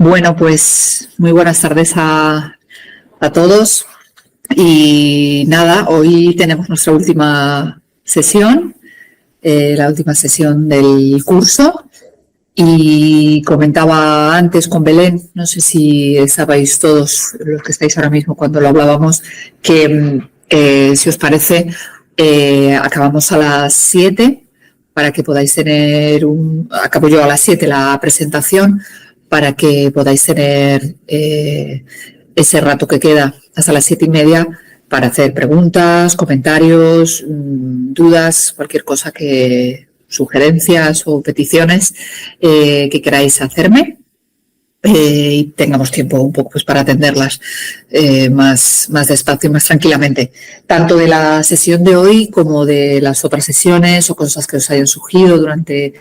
Bueno, pues muy buenas tardes a todos. Y nada, hoy tenemos nuestra última sesión, la última sesión del curso. Y comentaba antes con Belén, no sé si estabais todos los que estáis ahora mismo cuando lo hablábamos, que si os parece, acabamos a las 7 para que podáis tener acabo yo a las 7 la presentación para que podáis tener ese rato que queda hasta las 7:30 para hacer preguntas, comentarios, dudas, cualquier cosa sugerencias o peticiones que queráis hacerme y tengamos tiempo un poco pues para atenderlas más despacio y más tranquilamente, tanto de la sesión de hoy como de las otras sesiones o cosas que os hayan surgido durante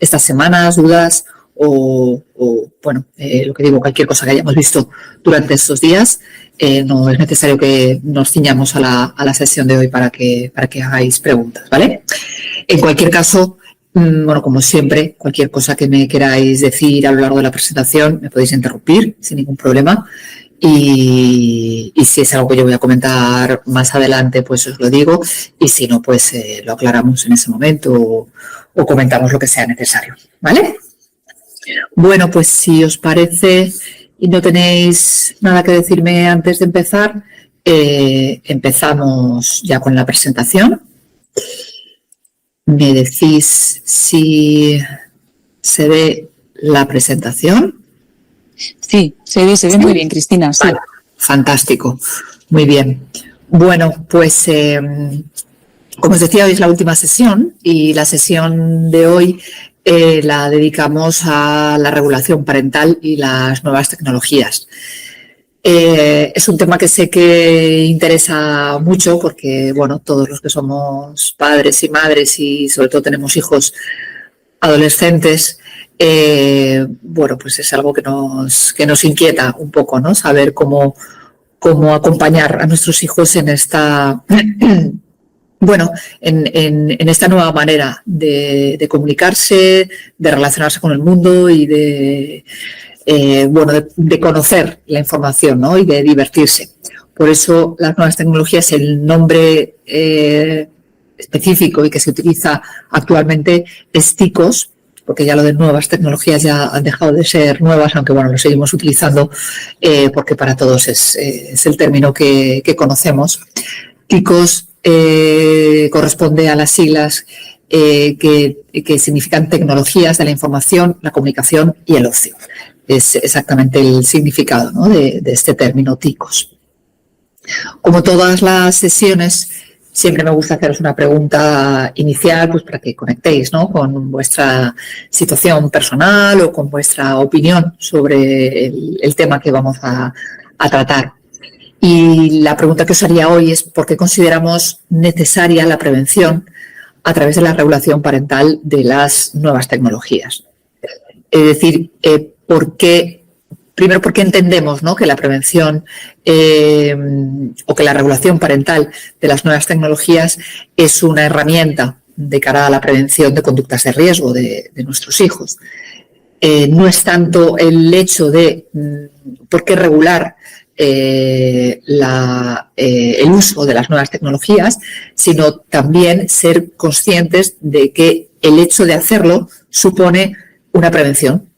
estas semanas, dudas o lo que digo, cualquier cosa que hayamos visto durante estos días. No es necesario que nos ciñamos a la sesión de hoy para que hagáis preguntas, ¿vale? En cualquier caso, como siempre, cualquier cosa que me queráis decir a lo largo de la presentación me podéis interrumpir sin ningún problema. Y si es algo que yo voy a comentar más adelante, pues os lo digo. Y si no, pues lo aclaramos en ese momento o comentamos lo que sea necesario, ¿vale? Bueno, pues si os parece y no tenéis nada que decirme antes de empezar, empezamos ya con la presentación. Me decís si se ve la presentación. Sí, se ve muy bien, Cristina. Sí. Vale, fantástico, muy bien. Bueno, pues como os decía, hoy es la última sesión y la sesión de hoy la dedicamos a la regulación parental y las nuevas tecnologías. Es un tema que sé que interesa mucho porque, todos los que somos padres y madres y sobre todo tenemos hijos adolescentes, pues es algo que nos inquieta un poco, ¿no? Saber cómo acompañar a nuestros hijos en esta, en esta nueva manera de comunicarse, de relacionarse con el mundo y de conocer la información, ¿no? Y de divertirse. Por eso las nuevas tecnologías, el nombre específico y que se utiliza actualmente es TICOS, porque ya lo de nuevas tecnologías ya han dejado de ser nuevas, aunque lo seguimos utilizando porque para todos es el término que conocemos. TICOS corresponde a las siglas que significan tecnologías de la información, la comunicación y el ocio. Es exactamente el significado, ¿no? de este término TICOS. Como todas las sesiones, siempre me gusta haceros una pregunta inicial pues para que conectéis, ¿no? con vuestra situación personal o con vuestra opinión sobre el tema que vamos a tratar. Y la pregunta que os haría hoy es ¿por qué consideramos necesaria la prevención a través de la regulación parental de las nuevas tecnologías? Es decir, ¿por qué entendemos, ¿no? que la prevención o que la regulación parental de las nuevas tecnologías es una herramienta de cara a la prevención de conductas de riesgo de nuestros hijos? No es tanto el hecho de por qué regular el uso de las nuevas tecnologías, sino también ser conscientes de que el hecho de hacerlo supone una prevención,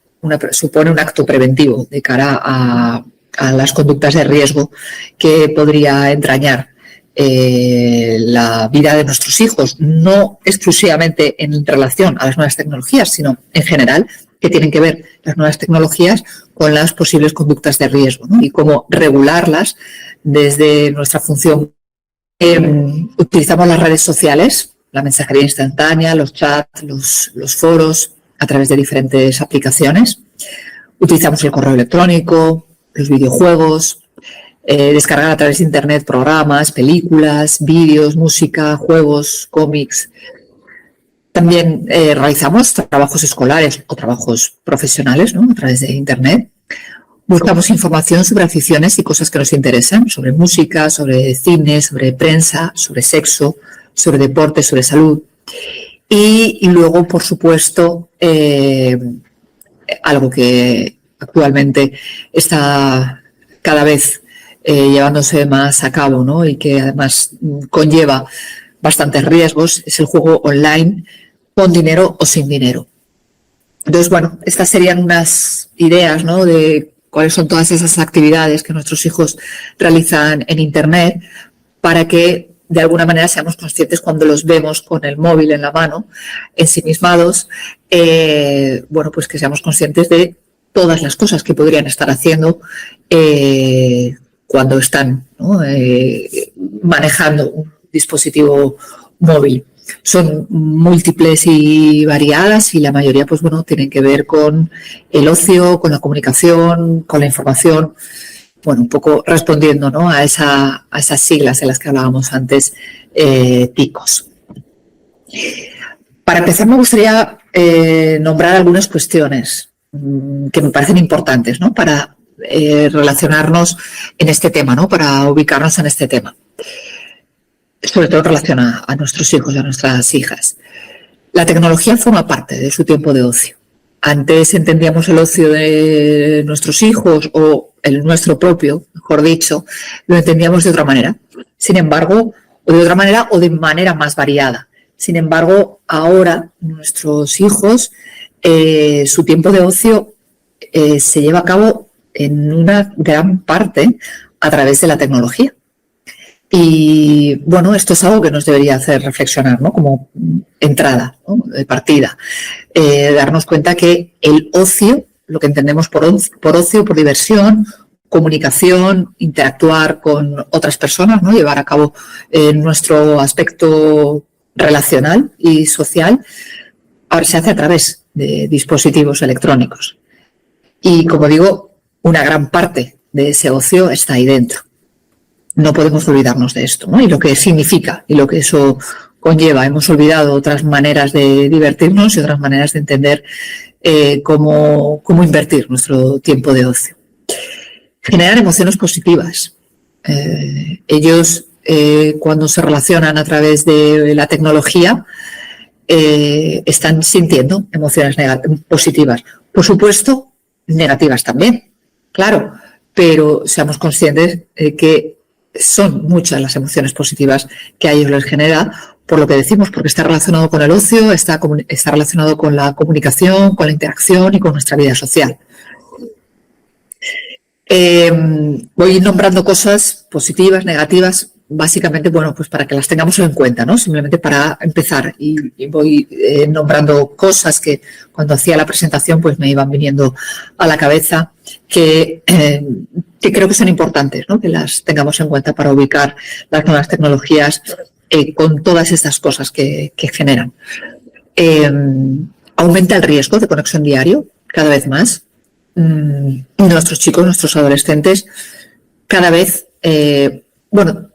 supone un acto preventivo de cara a las conductas de riesgo que podría entrañar la vida de nuestros hijos, no exclusivamente en relación a las nuevas tecnologías, sino en general, que tienen que ver las nuevas tecnologías con las posibles conductas de riesgo, ¿no? Y cómo regularlas desde nuestra función. Utilizamos las redes sociales, la mensajería instantánea, los chats, los foros, a través de diferentes aplicaciones. Utilizamos el correo electrónico, los videojuegos, descargar a través de internet programas, películas, vídeos, música, juegos, cómics. También realizamos trabajos escolares o trabajos profesionales, ¿no? a través de internet. Buscamos información sobre aficiones y cosas que nos interesan, sobre música, sobre cine, sobre prensa, sobre sexo, sobre deporte, sobre salud. Y luego, por supuesto, algo que actualmente está cada vez llevándose más a cabo, ¿no? Y que además conlleva bastantes riesgos, es el juego online con dinero o sin dinero. Entonces, bueno, estas serían unas ideas, ¿no?, de cuáles son todas esas actividades que nuestros hijos realizan en Internet para que de alguna manera seamos conscientes cuando los vemos con el móvil en la mano, ensimismados, bueno, pues que seamos conscientes de todas las cosas que podrían estar haciendo cuando están, ¿no?, manejando un dispositivo móvil. Son múltiples y variadas y la mayoría, pues bueno, tienen que ver con el ocio, con la comunicación, con la información. Bueno, un poco respondiendo, ¿no?, a esas siglas de las que hablábamos antes, TICOS. Para empezar, me gustaría nombrar algunas cuestiones que me parecen importantes, ¿no?, para relacionarnos en este tema, ¿no?, para ubicarnos en este tema. Sobre todo en relación a nuestros hijos y a nuestras hijas. La tecnología forma parte de su tiempo de ocio. Antes entendíamos el ocio de nuestros hijos o el nuestro propio, mejor dicho, lo entendíamos de otra manera. Sin embargo, o de manera más variada. Sin embargo, ahora nuestros hijos, su tiempo de ocio se lleva a cabo en una gran parte a través de la tecnología. Y bueno, esto es algo que nos debería hacer reflexionar, ¿no?, como entrada, ¿no?, de partida. Darnos cuenta que el ocio, lo que entendemos por ocio, por diversión, comunicación, interactuar con otras personas, ¿no?, llevar a cabo nuestro aspecto relacional y social, ahora se hace a través de dispositivos electrónicos. Y como digo, una gran parte de ese ocio está ahí dentro. No podemos olvidarnos de esto, ¿no?, y lo que significa y lo que eso conlleva. Hemos olvidado otras maneras de divertirnos y otras maneras de entender cómo invertir nuestro tiempo de ocio. Generan emociones positivas. Ellos, cuando se relacionan a través de la tecnología, están sintiendo emociones positivas. Por supuesto, negativas también, claro, pero seamos conscientes que son muchas las emociones positivas que a ellos les genera, por lo que decimos, porque está relacionado con el ocio, está relacionado con la comunicación, con la interacción y con nuestra vida social. Voy nombrando cosas positivas, negativas, básicamente, bueno, pues para que las tengamos en cuenta, ¿no? Simplemente para empezar, y voy nombrando cosas que cuando hacía la presentación pues me iban viniendo a la cabeza que creo que son importantes, ¿no?, que las tengamos en cuenta para ubicar las nuevas tecnologías con todas estas cosas que generan. Aumenta el riesgo de conexión diario cada vez más. Nuestros chicos, nuestros adolescentes, cada vez, bueno,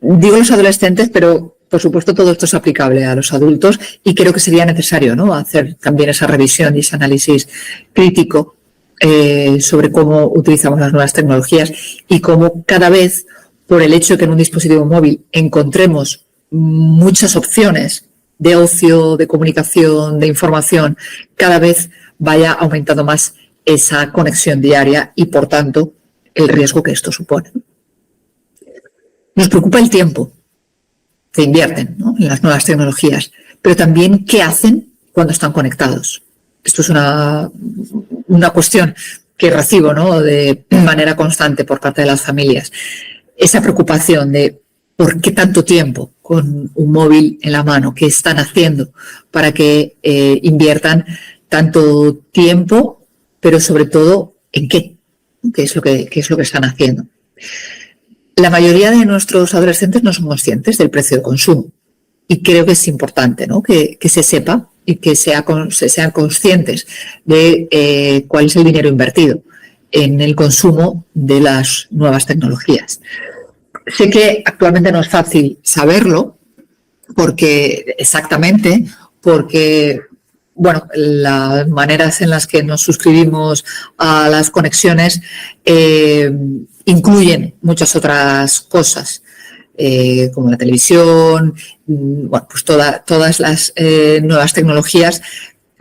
digo los adolescentes, pero por supuesto todo esto es aplicable a los adultos y creo que sería necesario, ¿no?, hacer también esa revisión y ese análisis crítico sobre cómo utilizamos las nuevas tecnologías y cómo cada vez, por el hecho de que en un dispositivo móvil encontremos muchas opciones de ocio, de comunicación, de información, cada vez vaya aumentando más esa conexión diaria y, por tanto, el riesgo que esto supone. Nos preocupa el tiempo que invierten, ¿no?, en las nuevas tecnologías, pero también qué hacen cuando están conectados. Esto es una cuestión que recibo, ¿no?, de manera constante por parte de las familias. Esa preocupación de por qué tanto tiempo con un móvil en la mano, qué están haciendo para que inviertan tanto tiempo, pero sobre todo en qué es lo que están haciendo. La mayoría de nuestros adolescentes no son conscientes del precio de consumo y creo que es importante, ¿no?, que se sepa y que sean conscientes de cuál es el dinero invertido en el consumo de las nuevas tecnologías. Sé que actualmente no es fácil saberlo porque bueno, las maneras en las que nos suscribimos a las conexiones incluyen muchas otras cosas, como la televisión, bueno, pues todas las nuevas tecnologías,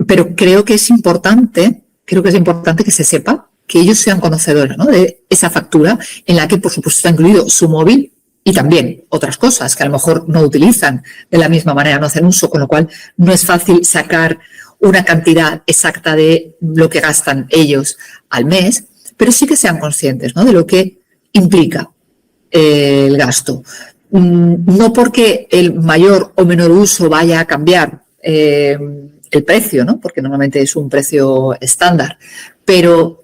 pero creo que es importante creo que es importante que se sepa que ellos sean conocedores, ¿no?, de esa factura en la que, por supuesto, está incluido su móvil y también otras cosas que a lo mejor no utilizan de la misma manera, no hacen uso, con lo cual no es fácil sacar una cantidad exacta de lo que gastan ellos al mes, pero sí que sean conscientes, ¿no?, de lo que implica el gasto. No porque el mayor o menor uso vaya a cambiar el precio, ¿no?, porque normalmente es un precio estándar, pero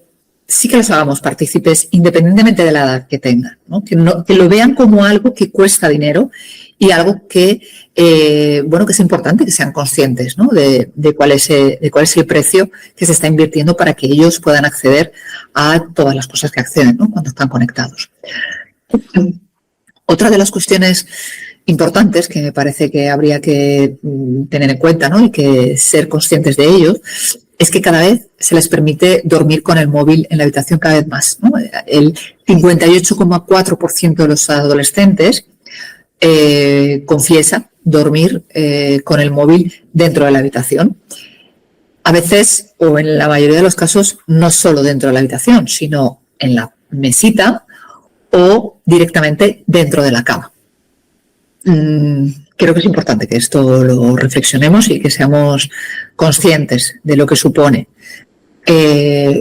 sí que los hagamos partícipes independientemente de la edad que tengan, ¿no? Que lo vean como algo que cuesta dinero y algo que, que es importante que sean conscientes, ¿no?, de cuál es el precio que se está invirtiendo para que ellos puedan acceder a todas las cosas que acceden, ¿no?, cuando están conectados. Otra de las cuestiones importantes que me parece que habría que tener en cuenta, ¿no?, y que ser conscientes de ellos, es que cada vez se les permite dormir con el móvil en la habitación cada vez más, ¿no? El 58,4% de los adolescentes confiesa dormir con el móvil dentro de la habitación. A veces, o en la mayoría de los casos, no solo dentro de la habitación, sino en la mesita o directamente dentro de la cama. Creo que es importante que esto lo reflexionemos y que seamos conscientes de lo que supone,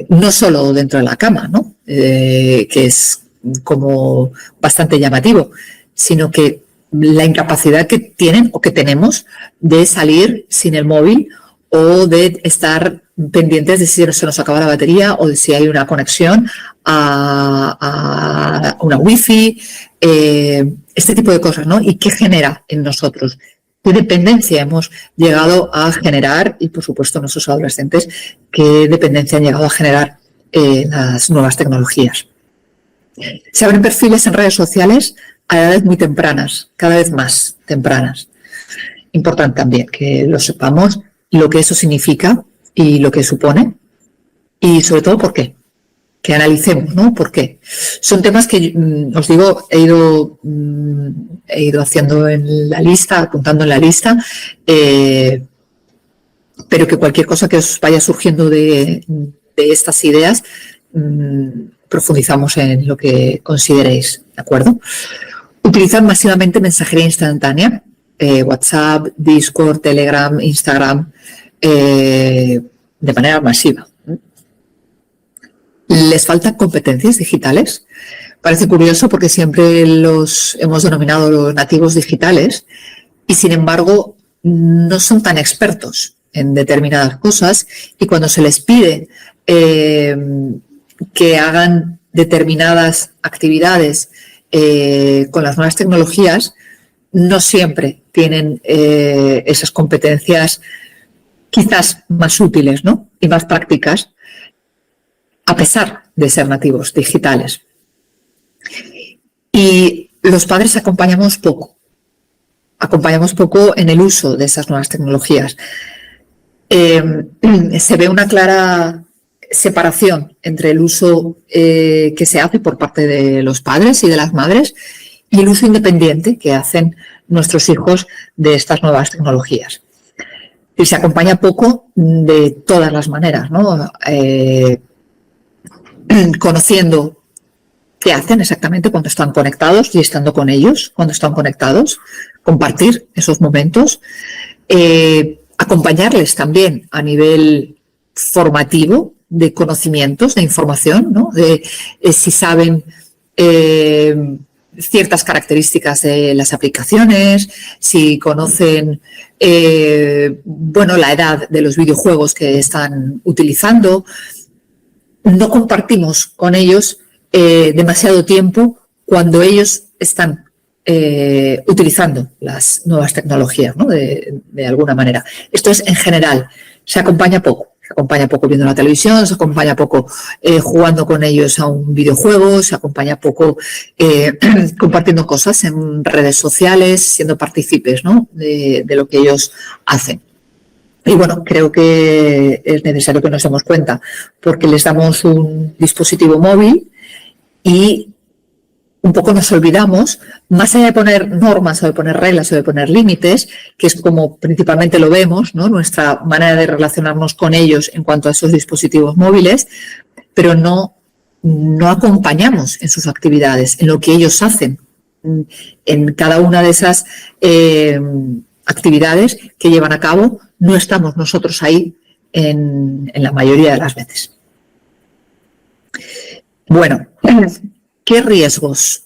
no solo dentro de la cama, ¿no?, que es como bastante llamativo, sino que la incapacidad que tienen o que tenemos de salir sin el móvil o de estar pendientes de si se nos acaba la batería o de si hay una conexión a una wifi, este tipo de cosas, ¿no? ¿Y qué genera en nosotros? ¿Qué dependencia hemos llegado a generar? Y, por supuesto, nuestros adolescentes, ¿qué dependencia han llegado a generar las nuevas tecnologías? Se abren perfiles en redes sociales a edades muy tempranas, cada vez más tempranas. Importante también que lo sepamos, lo que eso significa y lo que supone y, sobre todo, por qué. Que analicemos, ¿no?, por qué. Son temas que, os digo, he ido haciendo en la lista, apuntando en la lista, pero que cualquier cosa que os vaya surgiendo de estas ideas, profundizamos en lo que consideréis, ¿de acuerdo? Utilizar masivamente mensajería instantánea, WhatsApp, Discord, Telegram, Instagram, de manera masiva. ¿Les faltan competencias digitales? Parece curioso porque siempre los hemos denominado los nativos digitales y, sin embargo, no son tan expertos en determinadas cosas y cuando se les pide que hagan determinadas actividades con las nuevas tecnologías, no siempre tienen esas competencias quizás más útiles, ¿no?, y más prácticas, a pesar de ser nativos digitales. Y los padres acompañamos poco en el uso de esas nuevas tecnologías. Se ve una clara separación entre el uso que se hace por parte de los padres y de las madres y el uso independiente que hacen nuestros hijos de estas nuevas tecnologías. Y se acompaña poco de todas las maneras, ¿no? Conociendo qué hacen exactamente cuando están conectados y estando con ellos cuando están conectados, compartir esos momentos, acompañarles también a nivel formativo de conocimientos, de información, ¿no?, de si saben ciertas características de las aplicaciones, si conocen la edad de los videojuegos que están utilizando. No compartimos con ellos demasiado tiempo cuando ellos están utilizando las nuevas tecnologías, ¿no?, de alguna manera. Esto es en general. Se acompaña poco viendo la televisión, se acompaña poco jugando con ellos a un videojuego, se acompaña poco compartiendo cosas en redes sociales, siendo partícipes, ¿no?, de lo que ellos hacen. Y bueno, creo que es necesario que nos demos cuenta porque les damos un dispositivo móvil y un poco nos olvidamos, más allá de poner normas o de poner reglas o de poner límites, que es como principalmente lo vemos, ¿no? Nuestra manera de relacionarnos con ellos en cuanto a esos dispositivos móviles, pero no acompañamos en sus actividades, en lo que ellos hacen, en cada una de esas actividades que llevan a cabo, no estamos nosotros ahí en la mayoría de las veces. Bueno, ¿qué riesgos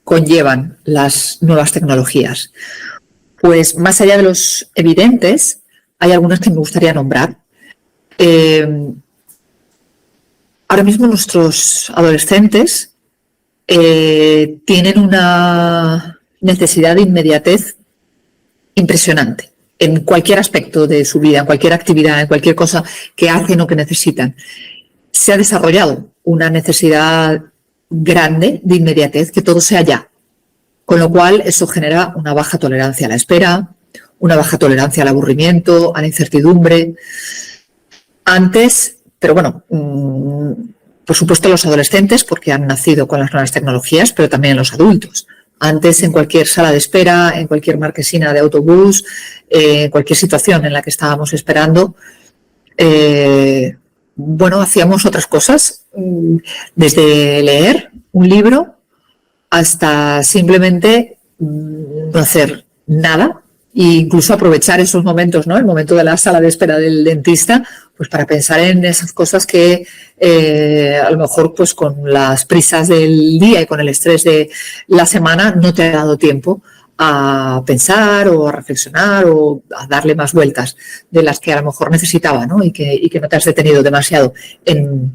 conllevan las nuevas tecnologías? Pues más allá de los evidentes, hay algunos que me gustaría nombrar. Ahora mismo nuestros adolescentes tienen una necesidad de inmediatez impresionante en cualquier aspecto de su vida, en cualquier actividad, en cualquier cosa que hacen o que necesitan. Se ha desarrollado una necesidad grande de inmediatez, que todo sea ya, con lo cual eso genera una baja tolerancia a la espera, una baja tolerancia al aburrimiento, a la incertidumbre. Antes, pero bueno, por supuesto los adolescentes, porque han nacido con las nuevas tecnologías, pero también los adultos. Antes, en cualquier sala de espera, en cualquier marquesina de autobús, en cualquier situación en la que estábamos esperando, bueno, hacíamos otras cosas, desde leer un libro hasta simplemente no hacer nada e incluso aprovechar esos momentos, ¿no? El momento de la sala de espera del dentista, pues para pensar en esas cosas que a lo mejor pues con las prisas del día y con el estrés de la semana no te ha dado tiempo a pensar o a reflexionar o a darle más vueltas de las que a lo mejor necesitaba, ¿no? Y que no te has detenido demasiado en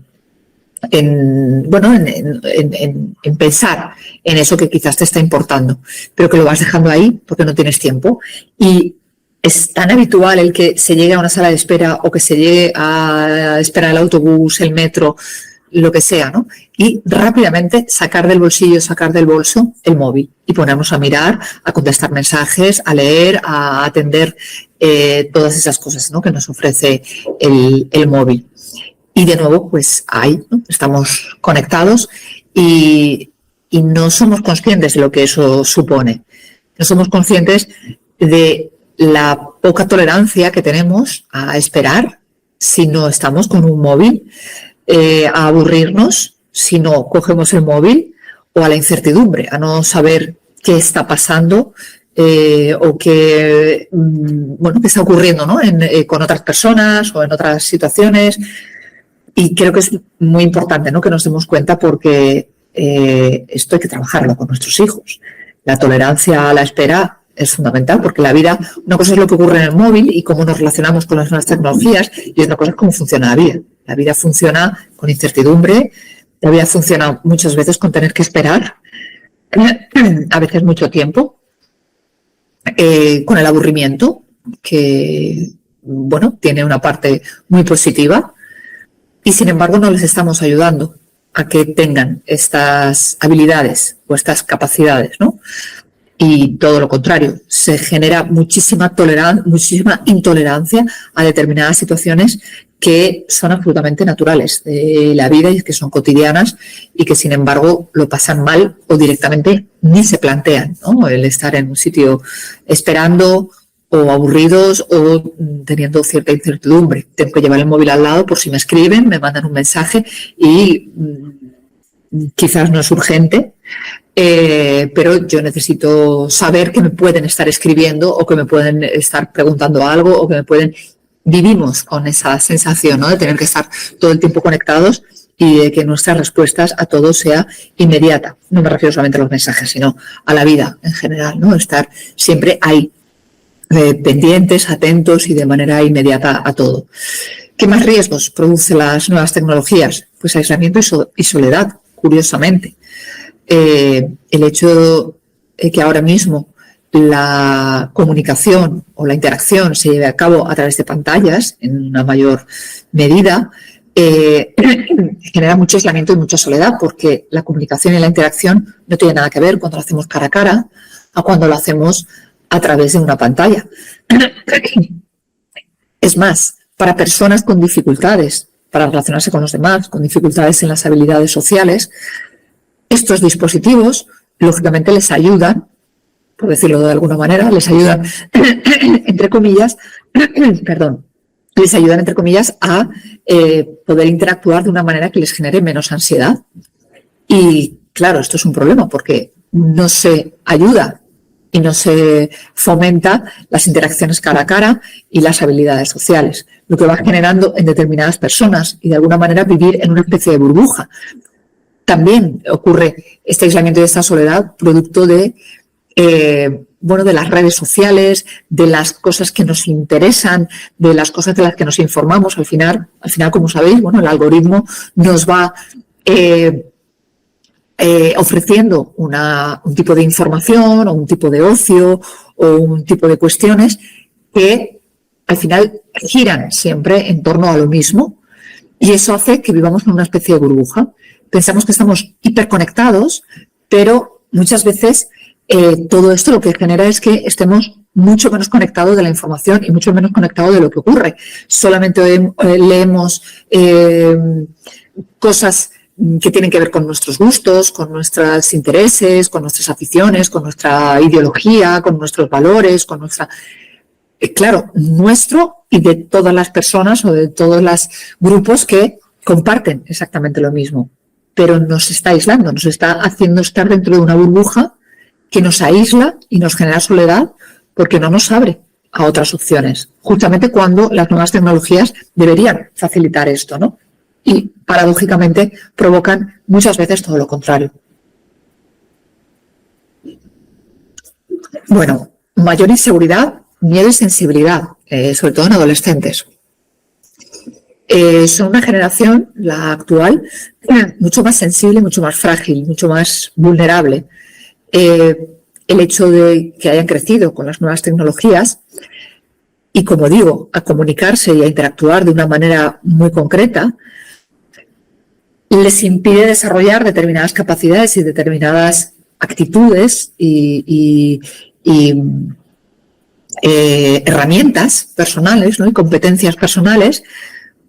pensar en eso que quizás te está importando, pero que lo vas dejando ahí porque no tienes tiempo. Y es tan habitual el que se llegue a una sala de espera o que se llegue a esperar el autobús, el metro, lo que sea, ¿no? Y rápidamente sacar del bolsillo, sacar del bolso el móvil y ponernos a mirar, a contestar mensajes, a leer, a atender todas esas cosas, ¿no? Que nos ofrece el móvil. Y de nuevo, pues ahí, ¿no? Estamos conectados y no somos conscientes de lo que eso supone. No somos conscientes de la poca tolerancia que tenemos a esperar si no estamos con un móvil, a aburrirnos si no cogemos el móvil, o a la incertidumbre, a no saber qué está pasando o qué está ocurriendo, ¿no? Con otras personas o en otras situaciones. Y creo que es muy importante, ¿no? Que nos demos cuenta, porque esto hay que trabajarlo con nuestros hijos. La tolerancia a la espera es fundamental, porque la vida, una cosa es lo que ocurre en el móvil y cómo nos relacionamos con las nuevas tecnologías, y otra cosa es cómo funciona la vida. La vida funciona con incertidumbre, la vida funciona muchas veces con tener que esperar, a veces mucho tiempo, con el aburrimiento, que, bueno, tiene una parte muy positiva, y sin embargo no les estamos ayudando a que tengan estas habilidades o estas capacidades, ¿no? Y todo lo contrario, se genera muchísima intolerancia a determinadas situaciones que son absolutamente naturales de la vida y que son cotidianas, y que sin embargo lo pasan mal o directamente ni se plantean, ¿no? El estar en un sitio esperando, o aburridos, o teniendo cierta incertidumbre. Tengo que llevar el móvil al lado por si me escriben, me mandan un mensaje y quizás no es urgente, pero yo necesito saber que me pueden estar escribiendo o que me pueden estar preguntando algo o que me pueden... Vivimos con esa sensación, ¿no? De tener que estar todo el tiempo conectados y de que nuestras respuestas a todo sea inmediata. No me refiero solamente a los mensajes, sino a la vida en general, ¿no? Estar siempre ahí, pendientes, atentos y de manera inmediata a todo. ¿Qué más riesgos producen las nuevas tecnologías? Pues aislamiento y soledad, curiosamente. El hecho de que ahora mismo la comunicación o la interacción se lleve a cabo a través de pantallas en una mayor medida, genera mucho aislamiento y mucha soledad, porque la comunicación y la interacción no tiene nada que ver cuando lo hacemos cara a cara a cuando lo hacemos a través de una pantalla. Es más, para personas con dificultades para relacionarse con los demás, con dificultades en las habilidades sociales, Estos dispositivos, lógicamente, les ayudan, por decirlo de alguna manera, les ayudan, entre comillas, perdón, les ayudan, entre comillas, a poder interactuar de una manera que les genere menos ansiedad. Y claro, esto es un problema porque no se ayuda y no se fomenta las interacciones cara a cara y las habilidades sociales, lo que va generando en determinadas personas y de alguna manera vivir en una especie de burbuja. También ocurre este aislamiento y esta soledad producto de de las redes sociales, de las cosas que nos interesan, de las cosas de las que nos informamos. Al final, como sabéis, el algoritmo nos va ofreciendo un tipo de información o un tipo de ocio o un tipo de cuestiones que al final giran siempre en torno a lo mismo, y eso hace que vivamos en una especie de burbuja. Pensamos que estamos hiperconectados, pero muchas veces todo esto lo que genera es que estemos mucho menos conectados de la información y mucho menos conectados de lo que ocurre. Solamente leemos cosas que tienen que ver con nuestros gustos, con nuestros intereses, con nuestras aficiones, con nuestra ideología, con nuestros valores, con nuestra... claro, nuestro y de todas las personas o de todos los grupos que comparten exactamente lo mismo. Pero nos está aislando, nos está haciendo estar dentro de una burbuja que nos aísla y nos genera soledad porque no nos abre a otras opciones, justamente cuando las nuevas tecnologías deberían facilitar esto, ¿no? Y paradójicamente provocan muchas veces todo lo contrario. Bueno, mayor inseguridad, miedo y sensibilidad, sobre todo en adolescentes. Son una generación, la actual, mucho más sensible, mucho más frágil, mucho más vulnerable. El hecho de que hayan crecido con las nuevas tecnologías y, como digo, a comunicarse y a interactuar de una manera muy concreta, les impide desarrollar determinadas capacidades y determinadas actitudes y herramientas personales, ¿no? Y competencias personales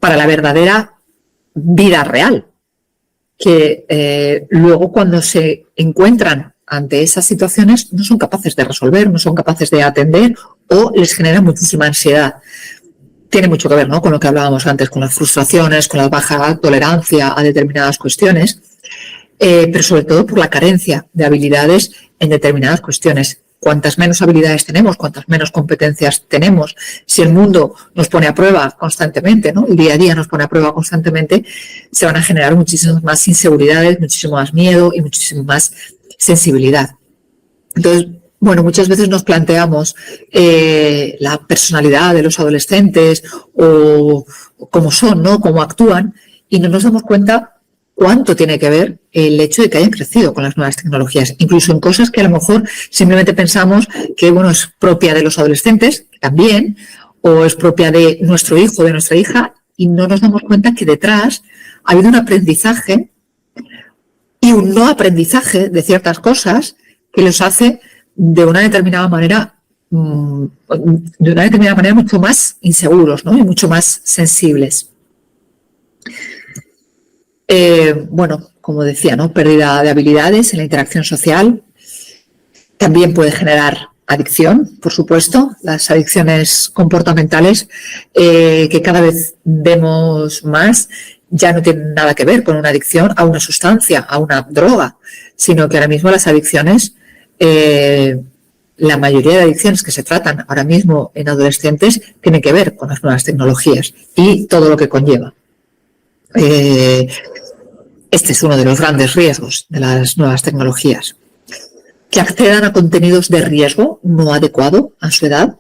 para la verdadera vida real, que luego cuando se encuentran ante esas situaciones no son capaces de resolver, no son capaces de atender o les genera muchísima ansiedad. Tiene mucho que ver, ¿no?, con lo que hablábamos antes, con las frustraciones, con la baja tolerancia a determinadas cuestiones, pero sobre todo por la carencia de habilidades en determinadas cuestiones. Cuantas menos habilidades tenemos, cuantas menos competencias tenemos, si el mundo nos pone a prueba constantemente, ¿no?, el día a día nos pone a prueba constantemente, se van a generar muchísimas más inseguridades, muchísimo más miedo y muchísimo más sensibilidad. Entonces, muchas veces nos planteamos la personalidad de los adolescentes o cómo son, ¿no?, cómo actúan, y no nos damos cuenta cuánto tiene que ver el hecho de que hayan crecido con las nuevas tecnologías, incluso en cosas que a lo mejor simplemente pensamos que es propia de los adolescentes, también, o es propia de nuestro hijo, de nuestra hija, y no nos damos cuenta que detrás ha habido un aprendizaje y un no aprendizaje de ciertas cosas que los hace de una determinada manera mucho más inseguros, ¿no?, y mucho más sensibles. Como decía, ¿no?, pérdida de habilidades en la interacción social. También puede generar adicción, por supuesto, las adicciones comportamentales que cada vez vemos más ya no tienen nada que ver con una adicción a una sustancia, a una droga, sino que ahora mismo las adicciones, la mayoría de adicciones que se tratan ahora mismo en adolescentes tienen que ver con las nuevas tecnologías y todo lo que conlleva. Este es uno de los grandes riesgos de las nuevas tecnologías. Que accedan a contenidos de riesgo no adecuado a su edad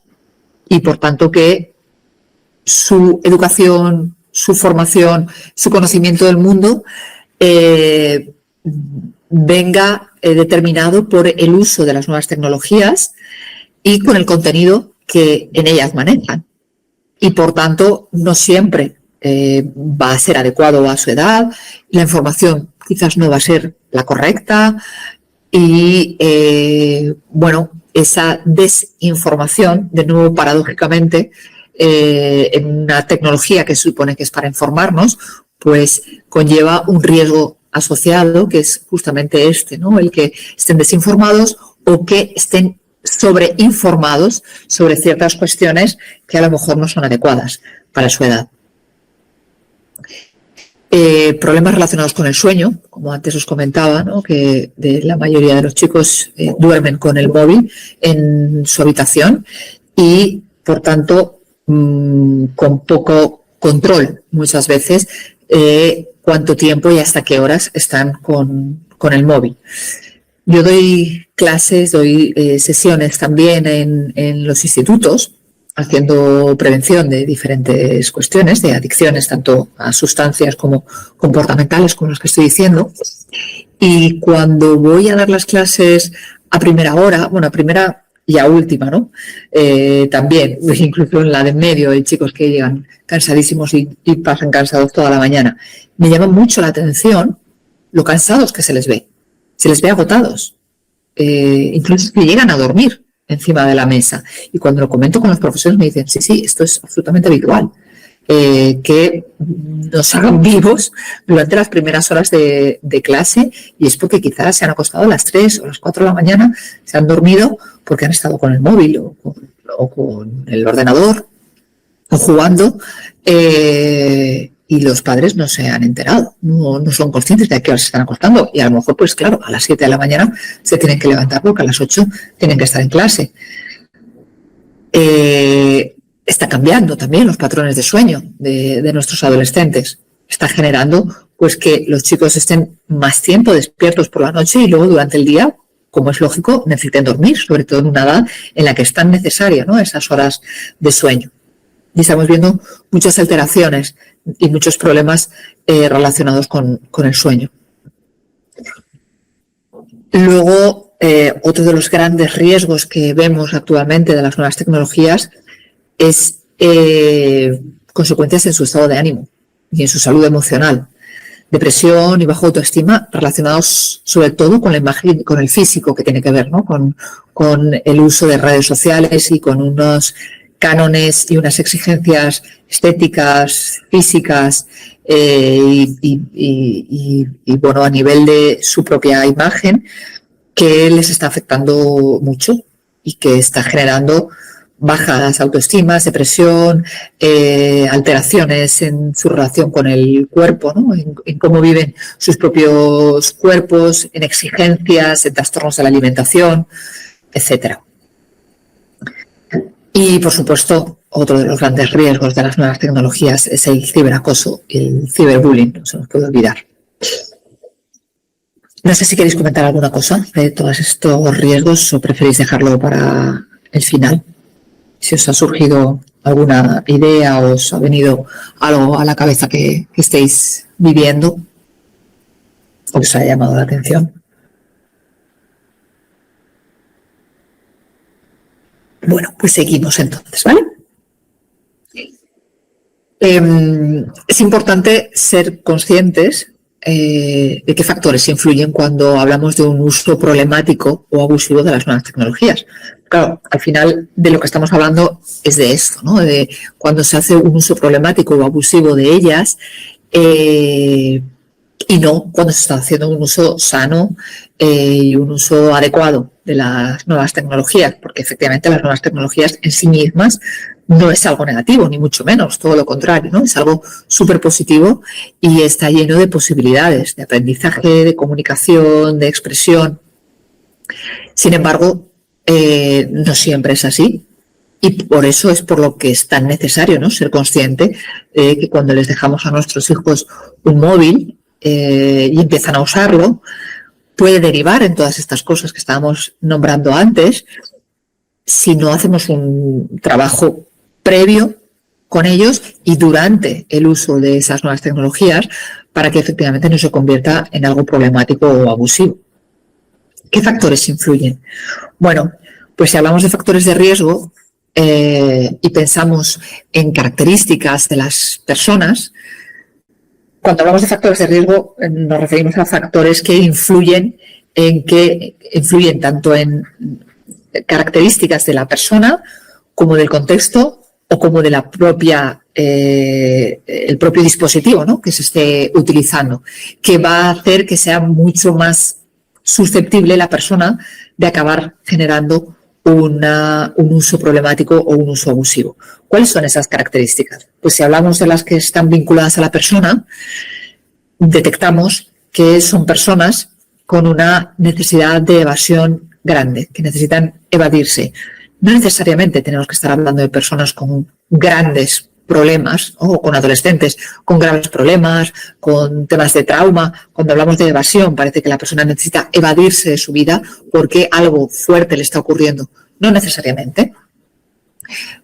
y, por tanto, que su educación, su formación, su conocimiento del mundo venga determinado por el uso de las nuevas tecnologías y con el contenido que en ellas manejan. Y, por tanto, no siempre va a ser adecuado a su edad, la información quizás no va a ser la correcta y, esa desinformación, de nuevo paradójicamente, en una tecnología que se supone que es para informarnos, pues conlleva un riesgo asociado, que es justamente este, ¿no? El que estén desinformados o que estén sobreinformados sobre ciertas cuestiones que a lo mejor no son adecuadas para su edad. Problemas relacionados con el sueño, como antes os comentaba, ¿no? Que la mayoría de los chicos duermen con el móvil en su habitación y, por tanto, con poco control muchas veces cuánto tiempo y hasta qué horas están con el móvil. Yo doy clases, doy sesiones también en los institutos, haciendo prevención de diferentes cuestiones, de adicciones, tanto a sustancias como comportamentales, como las que estoy diciendo. Y cuando voy a dar las clases a primera hora, bueno, a primera y a última, ¿no? También, incluso en la de en medio, hay chicos que llegan cansadísimos y pasan cansados toda la mañana. Me llama mucho la atención lo cansados que se les ve agotados, incluso que llegan a dormir encima de la mesa. Y cuando lo comento con los profesores me dicen, sí, esto es absolutamente habitual, que nos hagan vivos durante las primeras horas de clase, y es porque quizás se han acostado a las 3 o las 4 de la mañana, se han dormido porque han estado con el móvil o con el ordenador o jugando, y los padres no se han enterado, no son conscientes de a qué hora se están acostando, y a lo mejor, pues claro, a las 7 de la mañana se tienen que levantar porque a las 8 tienen que estar en clase. Está cambiando también los patrones de sueño de nuestros adolescentes. Está generando pues que los chicos estén más tiempo despiertos por la noche y luego durante el día, como es lógico, necesiten dormir, sobre todo en una edad en la que es tan necesaria, ¿no?, esas horas de sueño. Y estamos viendo muchas alteraciones y muchos problemas relacionados con el sueño. Luego, otro de los grandes riesgos que vemos actualmente de las nuevas tecnologías es consecuencias en su estado de ánimo y en su salud emocional. Depresión y baja autoestima relacionados sobre todo con la imagen, con el físico, que tiene que ver, ¿no?, con el uso de redes sociales y con unos cánones y unas exigencias estéticas, físicas, y bueno, a nivel de su propia imagen, que les está afectando mucho y que está generando bajas autoestimas, depresión, alteraciones en su relación con el cuerpo, ¿no?, en cómo viven sus propios cuerpos, en exigencias, en trastornos de la alimentación, etcétera. Y, por supuesto, otro de los grandes riesgos de las nuevas tecnologías es el ciberacoso y el ciberbullying, no se nos puede olvidar. No sé si queréis comentar alguna cosa de todos estos riesgos o preferís dejarlo para el final. Si os ha surgido alguna idea o os ha venido algo a la cabeza que estéis viviendo o que os haya llamado la atención. Bueno, pues seguimos entonces, ¿vale? Es importante ser conscientes de qué factores influyen cuando hablamos de un uso problemático o abusivo de las nuevas tecnologías. Claro, al final de lo que estamos hablando es de esto, ¿no?, de cuando se hace un uso problemático o abusivo de ellas, y no cuando se está haciendo un uso sano y un uso adecuado de las nuevas tecnologías, porque efectivamente las nuevas tecnologías en sí mismas no es algo negativo, ni mucho menos, todo lo contrario, ¿no? Es algo súper positivo y está lleno de posibilidades de aprendizaje, de comunicación, de expresión. Sin embargo, no siempre es así. Y por eso es por lo que es tan necesario, ¿no?, ser consciente de que cuando les dejamos a nuestros hijos un móvil y empiezan a usarlo, puede derivar en todas estas cosas que estábamos nombrando antes si no hacemos un trabajo previo con ellos y durante el uso de esas nuevas tecnologías para que efectivamente no se convierta en algo problemático o abusivo. ¿Qué factores influyen? Bueno, pues si hablamos de factores de riesgo y pensamos en características de las personas, cuando hablamos de factores de riesgo nos referimos a factores que influyen tanto en características de la persona como del contexto o como de la propia el propio dispositivo, ¿no?, que se esté utilizando, que va a hacer que sea mucho más susceptible la persona de acabar generando un uso problemático o un uso abusivo. ¿Cuáles son esas características? Pues si hablamos de las que están vinculadas a la persona, detectamos que son personas con una necesidad de evasión grande, que necesitan evadirse. No necesariamente tenemos que estar hablando de personas con grandes problemas, o con adolescentes con graves problemas, con temas de trauma. Cuando hablamos de evasión, parece que la persona necesita evadirse de su vida porque algo fuerte le está ocurriendo. No necesariamente.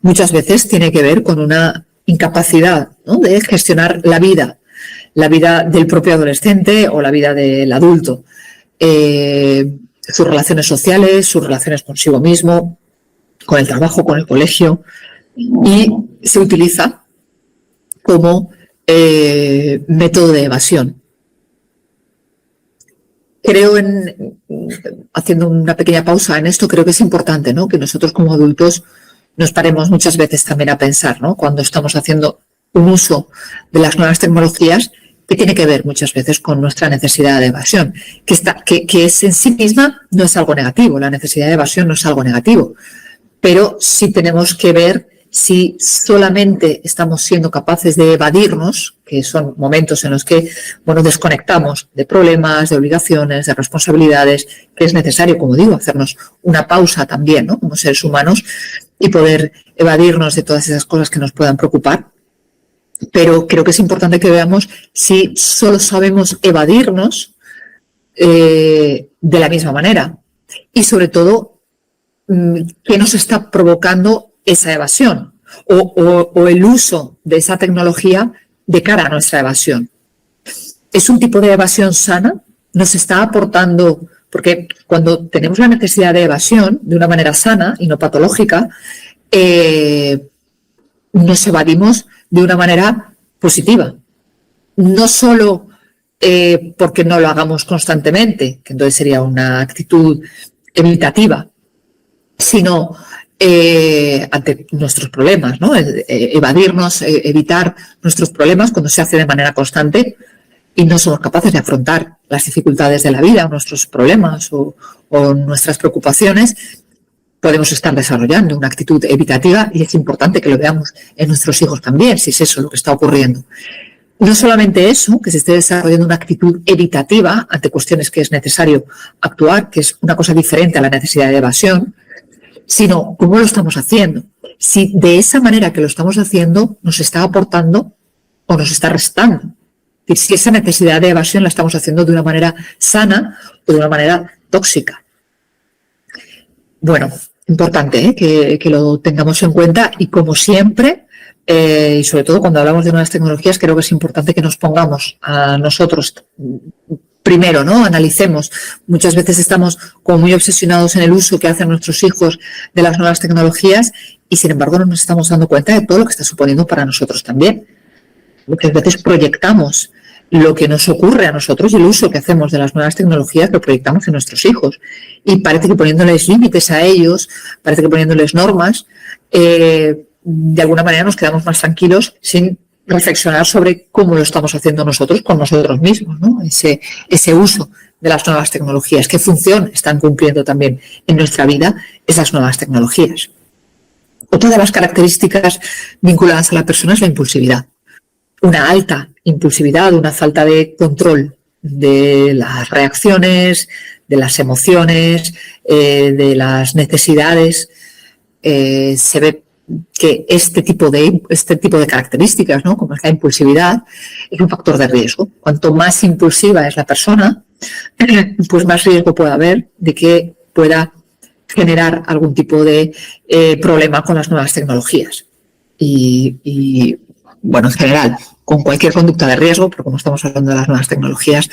Muchas veces tiene que ver con una incapacidad, ¿no?, de gestionar la vida del propio adolescente o la vida del adulto, sus relaciones sociales, sus relaciones consigo mismo, con el trabajo, con el colegio, y se utiliza como método de evasión. Creo, haciendo una pequeña pausa en esto, creo que es importante, ¿no?, que nosotros como adultos nos paremos muchas veces también a pensar, ¿no?, cuando estamos haciendo un uso de las nuevas tecnologías, que tiene que ver muchas veces con nuestra necesidad de evasión, que es en sí misma no es algo negativo, la necesidad de evasión no es algo negativo, pero sí tenemos que ver si solamente estamos siendo capaces de evadirnos, que son momentos en los que, bueno, desconectamos de problemas, de obligaciones, de responsabilidades, que es necesario, como digo, hacernos una pausa también, ¿no?, como seres humanos, y poder evadirnos de todas esas cosas que nos puedan preocupar. Pero creo que es importante que veamos si solo sabemos evadirnos de la misma manera y, sobre todo, qué nos está provocando esa evasión o el uso de esa tecnología de cara a nuestra evasión. ¿Es un tipo de evasión sana? ¿Nos está aportando? Porque cuando tenemos la necesidad de evasión de una manera sana y no patológica, nos evadimos de una manera positiva. No solo porque no lo hagamos constantemente, que entonces sería una actitud evitativa, sino ante nuestros problemas, ¿no? Evadirnos, evitar nuestros problemas cuando se hace de manera constante y no somos capaces de afrontar las dificultades de la vida, nuestros problemas o nuestras preocupaciones. Podemos estar desarrollando una actitud evitativa y es importante que lo veamos en nuestros hijos también, si es eso lo que está ocurriendo. No solamente eso, que se esté desarrollando una actitud evitativa ante cuestiones que es necesario actuar, que es una cosa diferente a la necesidad de evasión, sino cómo lo estamos haciendo. Si de esa manera que lo estamos haciendo nos está aportando o nos está restando. Si esa necesidad de evasión la estamos haciendo de una manera sana o de una manera tóxica. Bueno, importante que lo tengamos en cuenta y, como siempre, y sobre todo cuando hablamos de nuevas tecnologías, creo que es importante que nos pongamos a nosotros primero, ¿no? Analicemos. Muchas veces estamos como muy obsesionados en el uso que hacen nuestros hijos de las nuevas tecnologías y, sin embargo, no nos estamos dando cuenta de todo lo que está suponiendo para nosotros también. Muchas veces proyectamos lo que nos ocurre a nosotros y el uso que hacemos de las nuevas tecnologías lo proyectamos en nuestros hijos. Y parece que poniéndoles límites a ellos, parece que poniéndoles normas, de alguna manera nos quedamos más tranquilos sin reflexionar sobre cómo lo estamos haciendo nosotros con nosotros mismos, ¿no? Ese uso de las nuevas tecnologías, qué función están cumpliendo también en nuestra vida esas nuevas tecnologías. Otra de las características vinculadas a la persona es la impulsividad. Una alta impulsividad, una falta de control de las reacciones, de las emociones, de las necesidades. Se ve que este tipo de características, ¿no?, como es la impulsividad, es un factor de riesgo. Cuanto más impulsiva es la persona, pues más riesgo puede haber de que pueda generar algún tipo de problema con las nuevas tecnologías. Y bueno, en general, con cualquier conducta de riesgo, pero como estamos hablando de las nuevas tecnologías,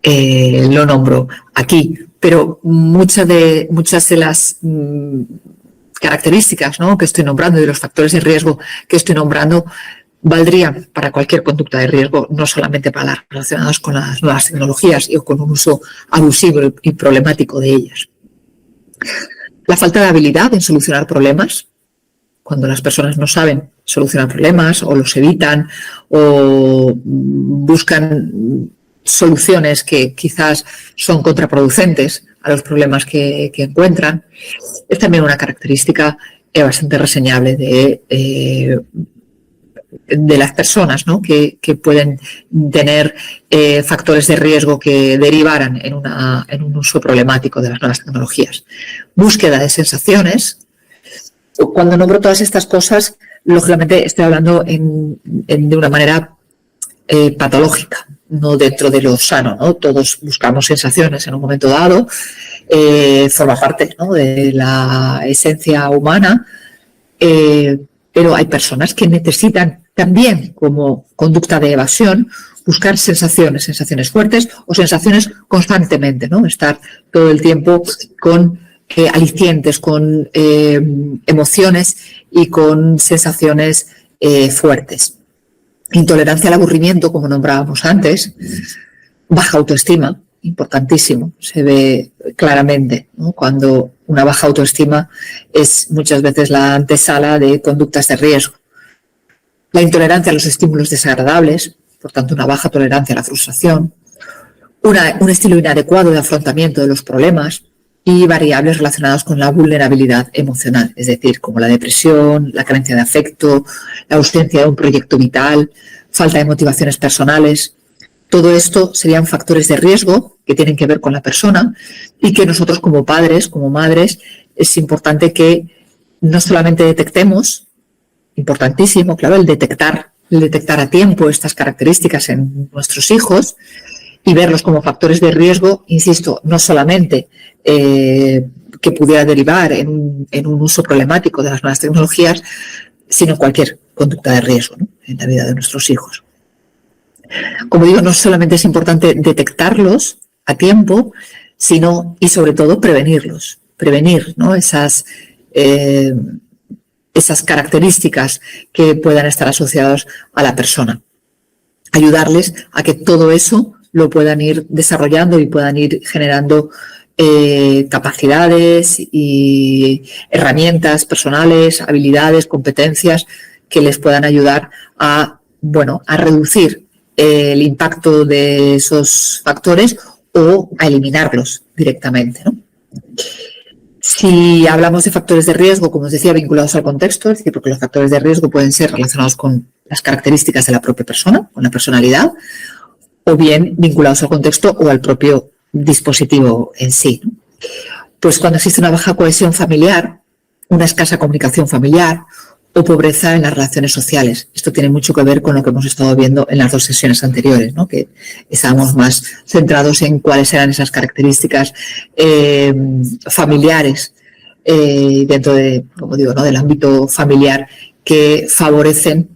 lo nombro aquí. Pero muchas de las características, ¿no?, que estoy nombrando y de los factores de riesgo que estoy nombrando valdrían para cualquier conducta de riesgo, no solamente para las relacionadas con las nuevas tecnologías o con un uso abusivo y problemático de ellas. La falta de habilidad en solucionar problemas, cuando las personas no saben solucionan problemas o los evitan o buscan soluciones que quizás son contraproducentes a los problemas que encuentran. Es también una característica bastante reseñable de las personas, ¿no? que pueden tener factores de riesgo que derivaran en un uso problemático de las nuevas tecnologías. Búsqueda de sensaciones. Cuando nombro todas estas cosas, lógicamente estoy hablando de una manera patológica, no dentro de lo sano, ¿no? Todos buscamos sensaciones en un momento dado, forma parte, ¿no?, de la esencia humana, pero hay personas que necesitan también, como conducta de evasión, buscar sensaciones fuertes o sensaciones constantemente, ¿no? Estar todo el tiempo con alicientes, con emociones y con sensaciones fuertes. Intolerancia al aburrimiento, como nombrábamos antes, baja autoestima, importantísimo, se ve claramente, ¿no?, cuando una baja autoestima es muchas veces la antesala de conductas de riesgo. La intolerancia a los estímulos desagradables, por tanto una baja tolerancia a la frustración, un estilo inadecuado de afrontamiento de los problemas y variables relacionadas con la vulnerabilidad emocional, es decir, como la depresión, la carencia de afecto, la ausencia de un proyecto vital, falta de motivaciones personales. Todo esto serían factores de riesgo que tienen que ver con la persona y que nosotros como padres, como madres, es importante que no solamente detectemos, importantísimo, claro, el detectar a tiempo estas características en nuestros hijos y verlos como factores de riesgo, insisto, no solamente que pudiera derivar en un uso problemático de las nuevas tecnologías, sino cualquier conducta de riesgo, ¿no?, en la vida de nuestros hijos. Como digo, no solamente es importante detectarlos a tiempo, sino y sobre todo prevenirlos, ¿no?, esas características que puedan estar asociadas a la persona. Ayudarles a que todo eso lo puedan ir desarrollando y puedan ir generando capacidades y herramientas personales, habilidades, competencias que les puedan ayudar a reducir el impacto de esos factores o a eliminarlos directamente, ¿no? Si hablamos de factores de riesgo, como os decía, vinculados al contexto, es decir, porque los factores de riesgo pueden ser relacionados con las características de la propia persona, con la personalidad, o bien vinculados al contexto o al propio dispositivo en sí, ¿no? Pues cuando existe una baja cohesión familiar, una escasa comunicación familiar o pobreza en las relaciones sociales. Esto tiene mucho que ver con lo que hemos estado viendo en las dos sesiones anteriores, ¿no?, que estábamos más centrados en cuáles eran esas características familiares dentro de, como digo, ¿no?, del ámbito familiar que favorecen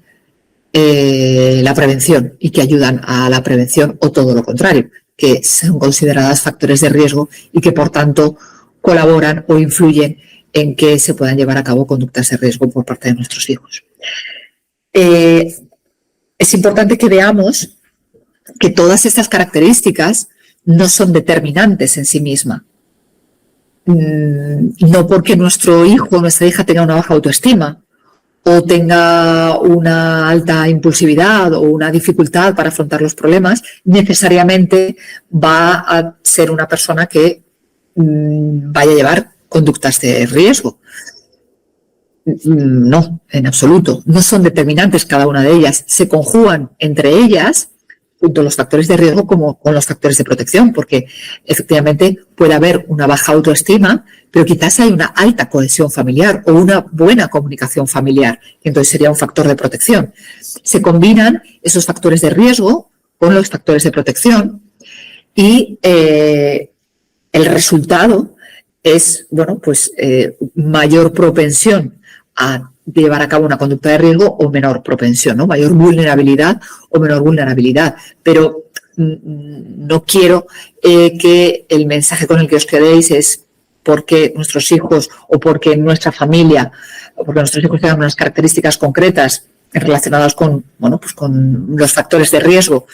la prevención y que ayudan a la prevención, o todo lo contrario, que son consideradas factores de riesgo y que por tanto colaboran o influyen en que se puedan llevar a cabo conductas de riesgo por parte de nuestros hijos. Es importante que veamos que todas estas características no son determinantes en sí mismas. No porque nuestro hijo o nuestra hija tenga una baja autoestima o tenga una alta impulsividad o una dificultad para afrontar los problemas, necesariamente va a ser una persona que vaya a llevar conductas de riesgo. No, en absoluto. No son determinantes cada una de ellas. Se conjugan entre ellas, tanto los factores de riesgo como con los factores de protección, porque efectivamente puede haber una baja autoestima, pero quizás hay una alta cohesión familiar o una buena comunicación familiar, que entonces sería un factor de protección. Se combinan esos factores de riesgo con los factores de protección y el resultado es, mayor propensión a llevar a cabo una conducta de riesgo o menor propensión, ¿no? Mayor vulnerabilidad o menor vulnerabilidad. Pero no quiero que el mensaje con el que os quedéis es porque nuestros hijos o porque nuestra familia o porque nuestros hijos tengan unas características concretas relacionadas con, con los factores de riesgo,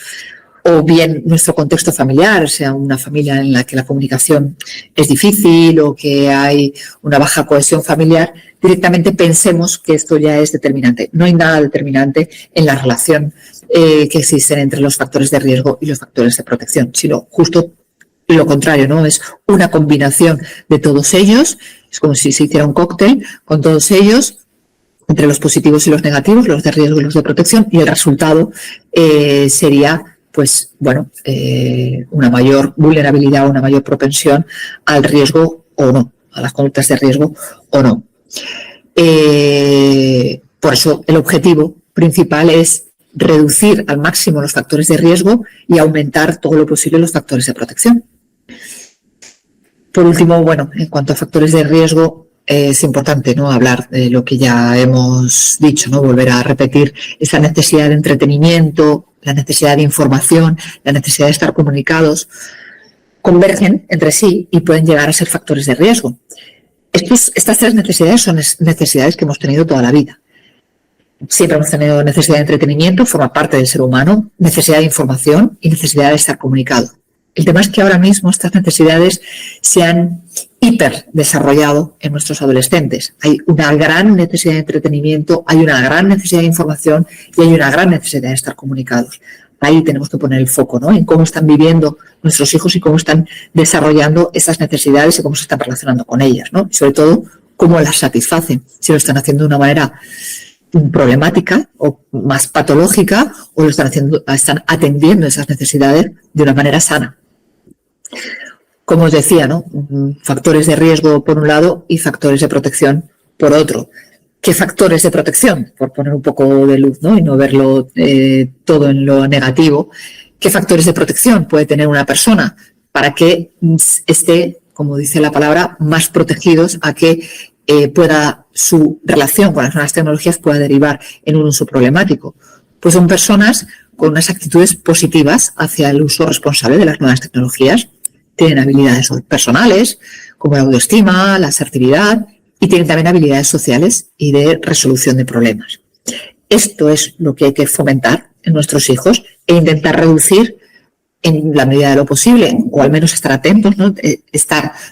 o bien nuestro contexto familiar, sea una familia en la que la comunicación es difícil o que hay una baja cohesión familiar, directamente pensemos que esto ya es determinante. No hay nada determinante en la relación que existen entre los factores de riesgo y los factores de protección, sino justo lo contrario, ¿no? Es una combinación de todos ellos, es como si se hiciera un cóctel con todos ellos, entre los positivos y los negativos, los de riesgo y los de protección, y el resultado sería, pues, bueno, una mayor vulnerabilidad o una mayor propensión al riesgo o no, a las conductas de riesgo o no. Por eso el objetivo principal es reducir al máximo los factores de riesgo y aumentar todo lo posible los factores de protección. Por último, bueno, en cuanto a factores de riesgo, es importante, ¿no?, hablar de lo que ya hemos dicho, ¿no?, volver a repetir esa necesidad de entretenimiento, la necesidad de información, la necesidad de estar comunicados, convergen entre sí y pueden llegar a ser factores de riesgo. Estas tres necesidades son necesidades que hemos tenido toda la vida. Siempre hemos tenido necesidad de entretenimiento, forma parte del ser humano, necesidad de información y necesidad de estar comunicado. El tema es que ahora mismo estas necesidades se han hiperdesarrollado en nuestros adolescentes. Hay una gran necesidad de entretenimiento, hay una gran necesidad de información y hay una gran necesidad de estar comunicados. Ahí tenemos que poner el foco, ¿no?, en cómo están viviendo nuestros hijos y cómo están desarrollando esas necesidades y cómo se están relacionando con ellas, ¿no? Y sobre todo, cómo las satisfacen. Si lo están haciendo de una manera problemática o más patológica o lo están atendiendo esas necesidades de una manera sana. Como os decía, ¿no?, factores de riesgo por un lado y factores de protección por otro. ¿Qué factores de protección? Por poner un poco de luz, ¿no?, y no verlo todo en lo negativo. ¿Qué factores de protección puede tener una persona para que esté, como dice la palabra, más protegidos a que pueda su relación con las nuevas tecnologías pueda derivar en un uso problemático? Pues son personas con unas actitudes positivas hacia el uso responsable de las nuevas tecnologías. Tienen habilidades personales como la autoestima, la asertividad y tienen también habilidades sociales y de resolución de problemas. Esto es lo que hay que fomentar en nuestros hijos e intentar reducir en la medida de lo posible, o al menos estar atentos, ¿no?,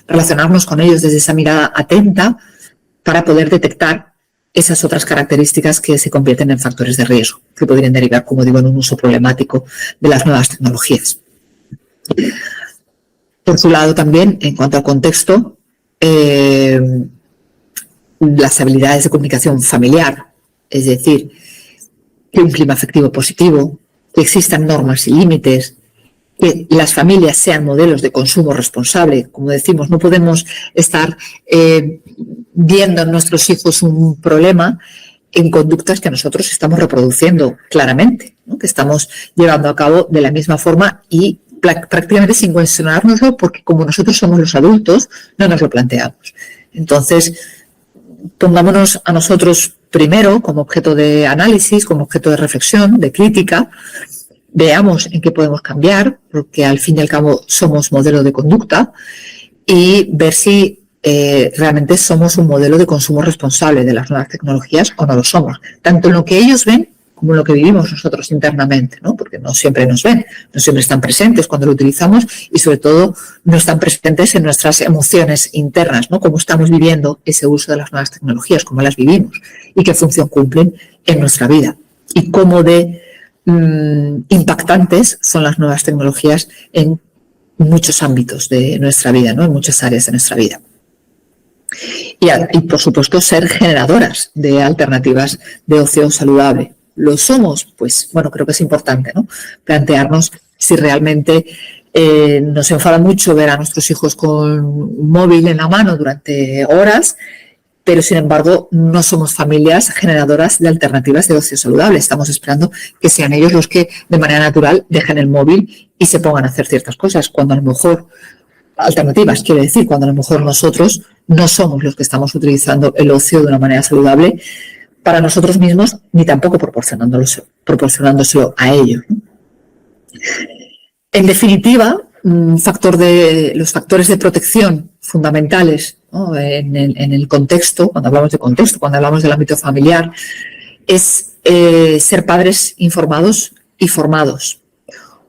relacionarnos con ellos desde esa mirada atenta para poder detectar esas otras características que se convierten en factores de riesgo, que podrían derivar, como digo, en un uso problemático de las nuevas tecnologías. Por su lado también, en cuanto al contexto, las habilidades de comunicación familiar, es decir, que un clima afectivo positivo, que existan normas y límites, que las familias sean modelos de consumo responsable. Como decimos, no podemos estar viendo en nuestros hijos un problema en conductas que nosotros estamos reproduciendo claramente, ¿no?, que estamos llevando a cabo de la misma forma y prácticamente sin cuestionárnoslo, porque como nosotros somos los adultos, no nos lo planteamos. Entonces, pongámonos a nosotros primero como objeto de análisis, como objeto de reflexión, de crítica, veamos en qué podemos cambiar, porque al fin y al cabo somos modelo de conducta, y ver si realmente somos un modelo de consumo responsable de las nuevas tecnologías o no lo somos, tanto en lo que ellos ven como en lo que vivimos nosotros internamente, ¿no?, porque no siempre nos ven, no siempre están presentes cuando lo utilizamos y sobre todo no están presentes en nuestras emociones internas, ¿no?, cómo estamos viviendo ese uso de las nuevas tecnologías, cómo las vivimos y qué función cumplen en nuestra vida y cómo de impactantes son las nuevas tecnologías en muchos ámbitos de nuestra vida, ¿no?, en muchas áreas de nuestra vida. Y por supuesto, ser generadoras de alternativas de ocio saludable. ¿Lo somos? Pues bueno, creo que es importante, ¿no?, plantearnos si realmente nos enfada mucho ver a nuestros hijos con un móvil en la mano durante horas, pero sin embargo no somos familias generadoras de alternativas de ocio saludable. Estamos esperando que sean ellos los que de manera natural dejen el móvil y se pongan a hacer ciertas cosas, cuando a lo mejor alternativas, quiere decir, cuando a lo mejor nosotros no somos los que estamos utilizando el ocio de una manera saludable para nosotros mismos, ni tampoco proporcionándoselo a ellos, ¿no? En definitiva, los factores de protección fundamentales, ¿no?, en el contexto, cuando hablamos de contexto, cuando hablamos del ámbito familiar, es ser padres informados y formados.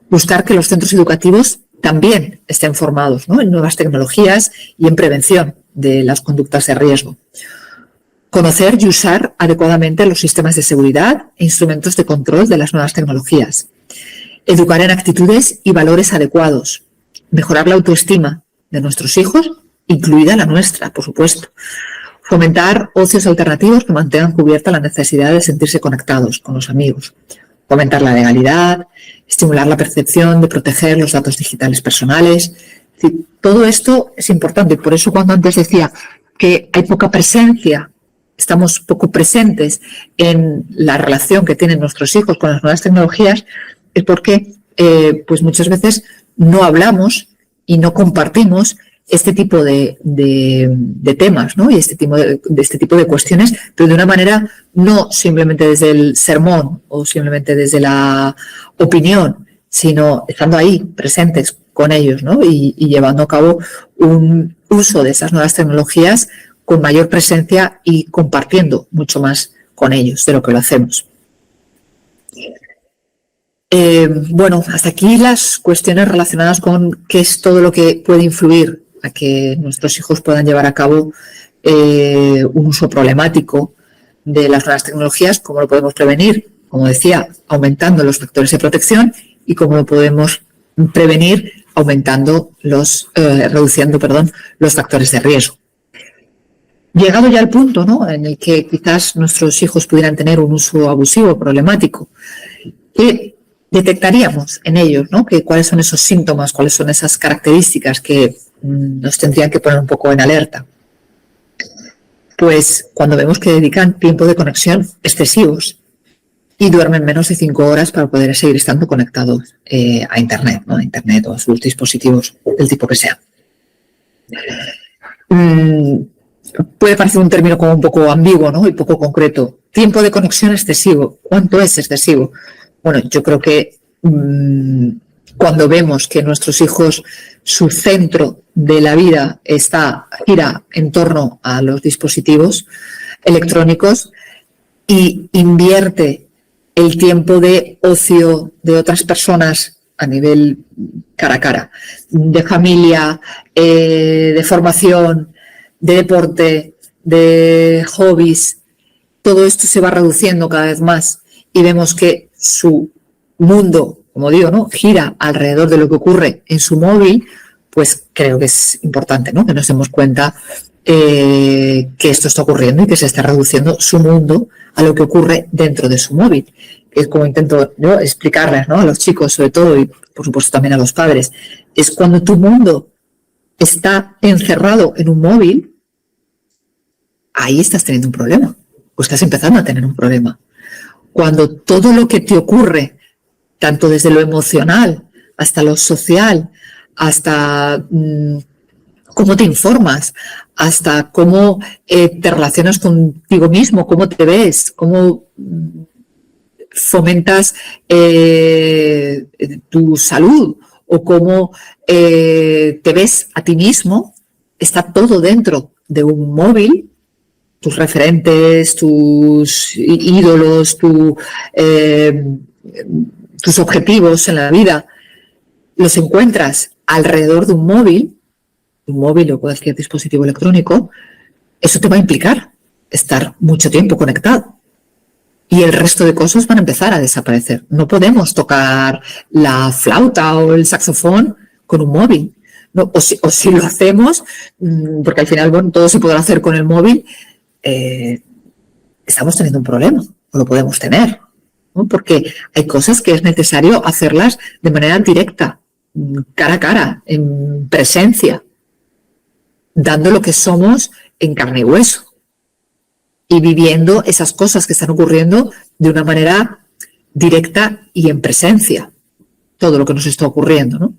Buscar que los centros educativos también estén formados, ¿no?, en nuevas tecnologías y en prevención de las conductas de riesgo. Conocer y usar adecuadamente los sistemas de seguridad e instrumentos de control de las nuevas tecnologías. Educar en actitudes y valores adecuados. Mejorar la autoestima de nuestros hijos, incluida la nuestra, por supuesto. Fomentar ocios alternativos que mantengan cubierta la necesidad de sentirse conectados con los amigos. Fomentar la legalidad, estimular la percepción de proteger los datos digitales personales. Es decir, todo esto es importante y por eso cuando antes decía que hay poca presencia, estamos poco presentes en la relación que tienen nuestros hijos con las nuevas tecnologías, es porque pues muchas veces no hablamos y no compartimos este tipo de temas, ¿no?, y este tipo de cuestiones, pero de una manera no simplemente desde el sermón o simplemente desde la opinión, sino estando ahí, presentes con ellos, ¿no?, y llevando a cabo un uso de esas nuevas tecnologías con mayor presencia y compartiendo mucho más con ellos de lo que lo hacemos. Bueno, hasta aquí las cuestiones relacionadas con qué es todo lo que puede influir a que nuestros hijos puedan llevar a cabo un uso problemático de las nuevas tecnologías, cómo lo podemos prevenir, como decía, aumentando los factores de protección y cómo lo podemos prevenir reduciendo los factores de riesgo. Llegado ya al punto, ¿no?, en el que quizás nuestros hijos pudieran tener un uso abusivo, problemático, ¿qué detectaríamos en ellos, ¿no?, cuáles son esos síntomas, cuáles son esas características que nos tendrían que poner un poco en alerta? Pues cuando vemos que dedican tiempo de conexión excesivos y duermen menos de 5 horas para poder seguir estando conectados a Internet, ¿no?, a Internet o a sus dispositivos del tipo que sea. Puede parecer un término como un poco ambiguo, ¿no?, y poco concreto. Tiempo de conexión excesivo. ¿Cuánto es excesivo? Bueno, yo creo que cuando vemos que nuestros hijos, su centro de la vida gira en torno a los dispositivos electrónicos y invierte el tiempo de ocio de otras personas a nivel cara a cara, de familia, de formación, de deporte, de hobbies, todo esto se va reduciendo cada vez más y vemos que su mundo, como digo, ¿no?, gira alrededor de lo que ocurre en su móvil, pues creo que es importante, ¿no?, que nos demos cuenta que esto está ocurriendo y que se está reduciendo su mundo a lo que ocurre dentro de su móvil. Es como intento yo explicarles, ¿no?, a los chicos sobre todo y por supuesto también a los padres, es cuando tu mundo está encerrado en un móvil, ahí estás teniendo un problema o estás empezando a tener un problema. Cuando todo lo que te ocurre, tanto desde lo emocional hasta lo social, hasta cómo te informas, hasta cómo te relacionas contigo mismo, cómo te ves, cómo fomentas tu salud o cómo te ves a ti mismo, está todo dentro de un móvil. Tus referentes, tus ídolos, tus objetivos en la vida, los encuentras alrededor de un móvil o cualquier dispositivo electrónico. Eso te va a implicar estar mucho tiempo conectado. Y el resto de cosas van a empezar a desaparecer. No podemos tocar la flauta o el saxofón con un móvil. No, o si lo hacemos, porque al final, bueno, todo se podrá hacer con el móvil, estamos teniendo un problema, o lo podemos tener, ¿no? Porque hay cosas que es necesario hacerlas de manera directa, cara a cara, en presencia, dando lo que somos en carne y hueso y viviendo esas cosas que están ocurriendo de una manera directa y en presencia, todo lo que nos está ocurriendo, ¿no?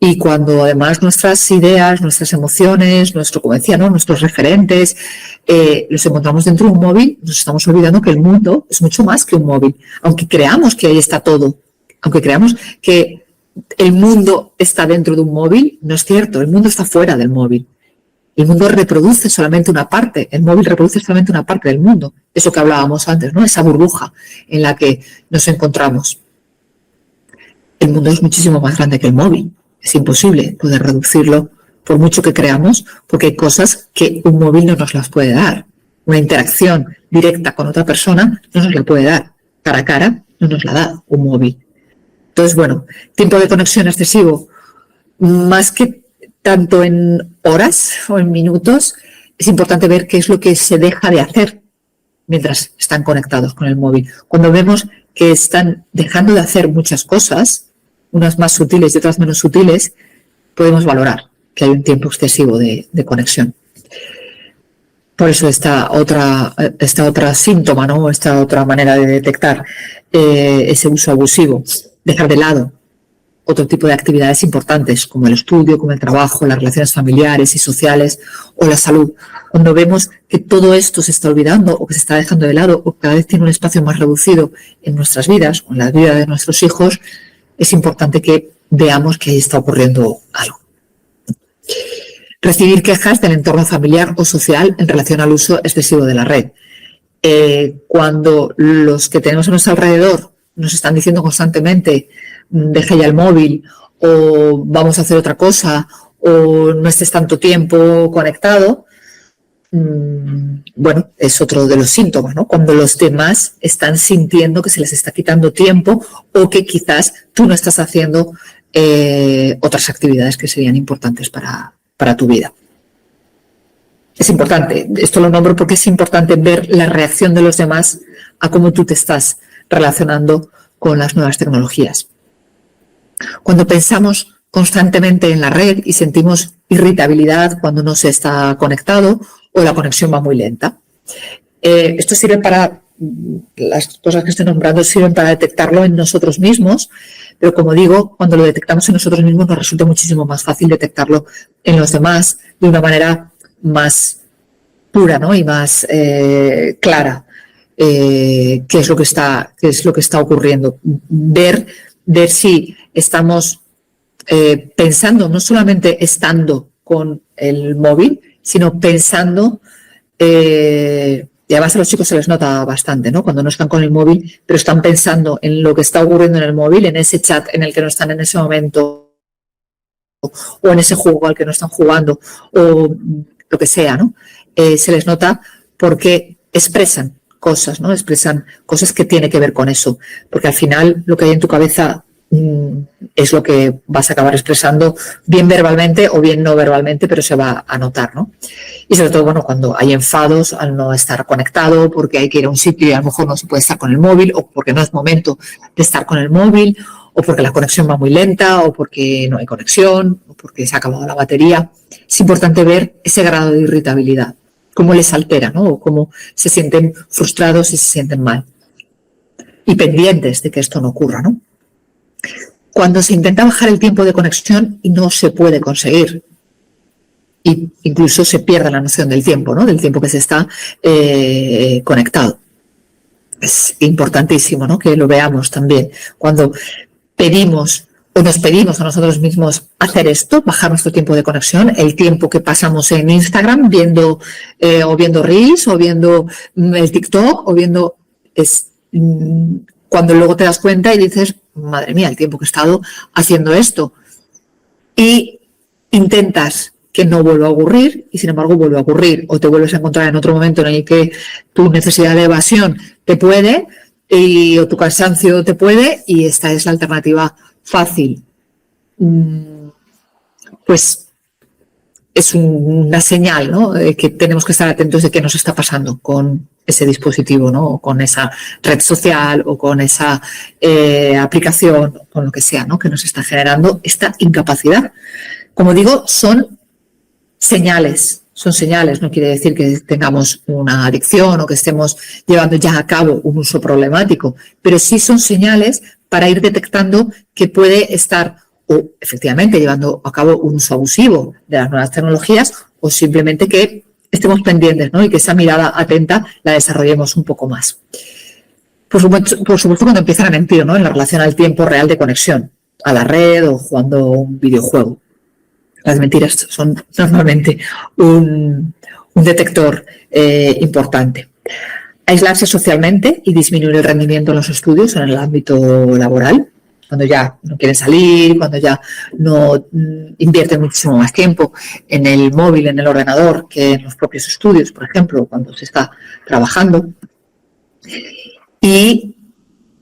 Y cuando además nuestras ideas, nuestras emociones, como decía, ¿no?, nuestros referentes, los encontramos dentro de un móvil, nos estamos olvidando que el mundo es mucho más que un móvil. Aunque creamos que ahí está todo, aunque creamos que el mundo está dentro de un móvil, no es cierto, el mundo está fuera del móvil. El mundo reproduce solamente una parte, el móvil reproduce solamente una parte del mundo. Eso que hablábamos antes, ¿no?, esa burbuja en la que nos encontramos. el mundo es muchísimo más grande que el móvil. Es imposible poder reducirlo por mucho que creamos, porque hay cosas que un móvil no nos las puede dar. Una interacción directa con otra persona no nos la puede dar. Cara a cara no nos la da un móvil. Entonces, bueno, tiempo de conexión excesivo, más que tanto en horas o en minutos, es importante ver qué es lo que se deja de hacer mientras están conectados con el móvil. Cuando vemos que están dejando de hacer muchas cosas, unas más sutiles y otras menos sutiles, podemos valorar que hay un tiempo excesivo de conexión. Por eso esta otra síntoma, ¿no? Esta otra manera de detectar ese uso abusivo, dejar de lado otro tipo de actividades importantes como el estudio, como el trabajo, las relaciones familiares y sociales o la salud. Cuando vemos que todo esto se está olvidando o que se está dejando de lado o cada vez tiene un espacio más reducido en nuestras vidas o en la vida de nuestros hijos, es importante que veamos que ahí está ocurriendo algo. Recibir quejas del entorno familiar o social en relación al uso excesivo de la red. Cuando los que tenemos a nuestro alrededor nos están diciendo constantemente deja ya el móvil o vamos a hacer otra cosa o no estés tanto tiempo conectado, bueno, es otro de los síntomas, ¿no? Cuando los demás están sintiendo que se les está quitando tiempo o que quizás tú no estás haciendo otras actividades que serían importantes para tu vida. Es importante, esto lo nombro porque es importante ver la reacción de los demás a cómo tú te estás relacionando con las nuevas tecnologías. Cuando pensamos constantemente en la red y sentimos irritabilidad cuando no se está conectado o la conexión va muy lenta. Esto sirve para, las cosas que estoy nombrando sirven para detectarlo en nosotros mismos, pero como digo, cuando lo detectamos en nosotros mismos nos resulta muchísimo más fácil detectarlo en los demás de una manera más pura, ¿no? Y más clara. Qué es lo que está ocurriendo. Ver si estamos pensando, no solamente estando con el móvil, sino pensando, y además a los chicos se les nota bastante, ¿no? Cuando no están con el móvil, pero están pensando en lo que está ocurriendo en el móvil, en ese chat en el que no están en ese momento, o en ese juego al que no están jugando, o lo que sea, ¿no? Se les nota porque expresan cosas, ¿no? Expresan cosas que tienen que ver con eso, porque al final lo que hay en tu cabeza es lo que vas a acabar expresando, bien verbalmente o bien no verbalmente, pero se va a notar, ¿no? Y sobre todo, bueno, cuando hay enfados al no estar conectado, porque hay que ir a un sitio y a lo mejor no se puede estar con el móvil, o porque no es momento de estar con el móvil, o porque la conexión va muy lenta, o porque no hay conexión, o porque se ha acabado la batería. Es importante ver ese grado de irritabilidad, cómo les altera, ¿no? O cómo se sienten frustrados y se sienten mal. Y pendientes de que esto no ocurra, ¿no? Cuando se intenta bajar el tiempo de conexión y no se puede conseguir, y incluso se pierde la noción del tiempo, ¿no? Del tiempo que se está conectado. Es importantísimo, ¿no? Que lo veamos también. Cuando pedimos o nos pedimos a nosotros mismos hacer esto, bajar nuestro tiempo de conexión, el tiempo que pasamos en Instagram viendo Reels o viendo el TikTok o viendo... cuando luego te das cuenta y dices, madre mía, el tiempo que he estado haciendo esto. Y intentas que no vuelva a ocurrir y sin embargo vuelve a ocurrir, o te vuelves a encontrar en otro momento en el que tu necesidad de evasión te puede o tu cansancio te puede, y esta es la alternativa fácil. Pues es una señal, ¿no? De que tenemos que estar atentos de qué nos está pasando con ese dispositivo, ¿no? O con esa red social o con esa aplicación, o con lo que sea, ¿no? Que nos está generando esta incapacidad. Como digo, son señales, no quiere decir que tengamos una adicción o que estemos llevando ya a cabo un uso problemático, pero sí son señales para ir detectando que puede estar o efectivamente llevando a cabo un uso abusivo de las nuevas tecnologías, o simplemente que estemos pendientes, ¿no? Y que esa mirada atenta la desarrollemos un poco más. Por supuesto cuando empiezan a mentir, ¿no? En la relación al tiempo real de conexión, a la red o jugando un videojuego. Las mentiras son normalmente un detector importante. Aislarse socialmente y disminuir el rendimiento en los estudios en el ámbito laboral. cuando ya no quieren salir, cuando ya no invierten muchísimo más tiempo en el móvil, en el ordenador, que en los propios estudios, por ejemplo, cuando se está trabajando. Y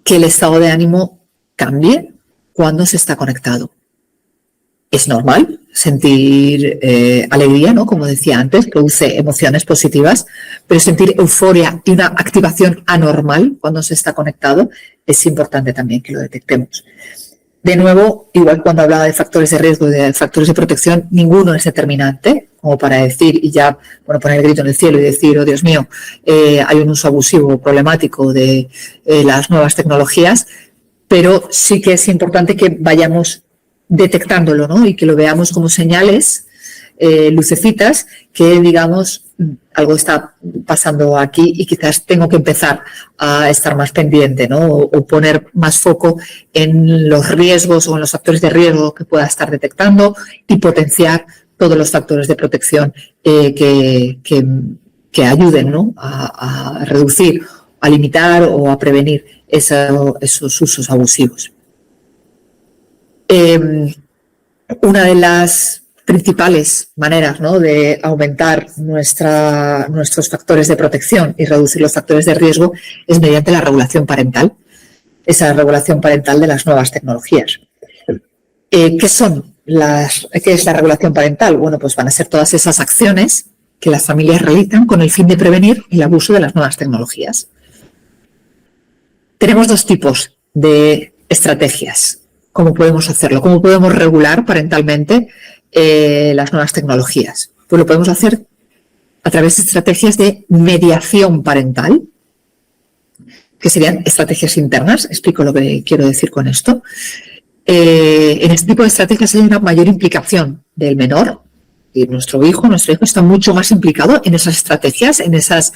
que el estado de ánimo cambie cuando se está conectado. Es normal sentir alegría, ¿no? Como decía antes, produce emociones positivas, pero sentir euforia y una activación anormal cuando se está conectado es importante también que lo detectemos. De nuevo, igual cuando hablaba de factores de riesgo y de factores de protección, ninguno es determinante como para decir y ya poner el grito en el cielo y decir, oh Dios mío, hay un uso abusivo o problemático de las nuevas tecnologías, pero sí que es importante que vayamos detectándolo, ¿no? Y que lo veamos como señales, lucecitas, que digamos, algo está pasando aquí y quizás tengo que empezar a estar más pendiente, ¿no? O poner más foco en los riesgos o en los factores de riesgo que pueda estar detectando y potenciar todos los factores de protección que ayuden, ¿no? a reducir, a limitar o a prevenir esos usos abusivos. Una de las principales maneras, ¿no? de aumentar nuestros factores de protección y reducir los factores de riesgo es mediante la regulación parental, esa regulación parental de las nuevas tecnologías. ¿Qué es la regulación parental? Bueno, pues van a ser todas esas acciones que las familias realizan con el fin de prevenir el abuso de las nuevas tecnologías. Tenemos dos tipos de estrategias. ¿Cómo podemos hacerlo? ¿Cómo podemos regular parentalmente las nuevas tecnologías? Pues lo podemos hacer a través de estrategias de mediación parental, que serían estrategias internas. Explico lo que quiero decir con esto. En este tipo de estrategias hay una mayor implicación del menor y nuestro hijo está mucho más implicado en esas estrategias, en esas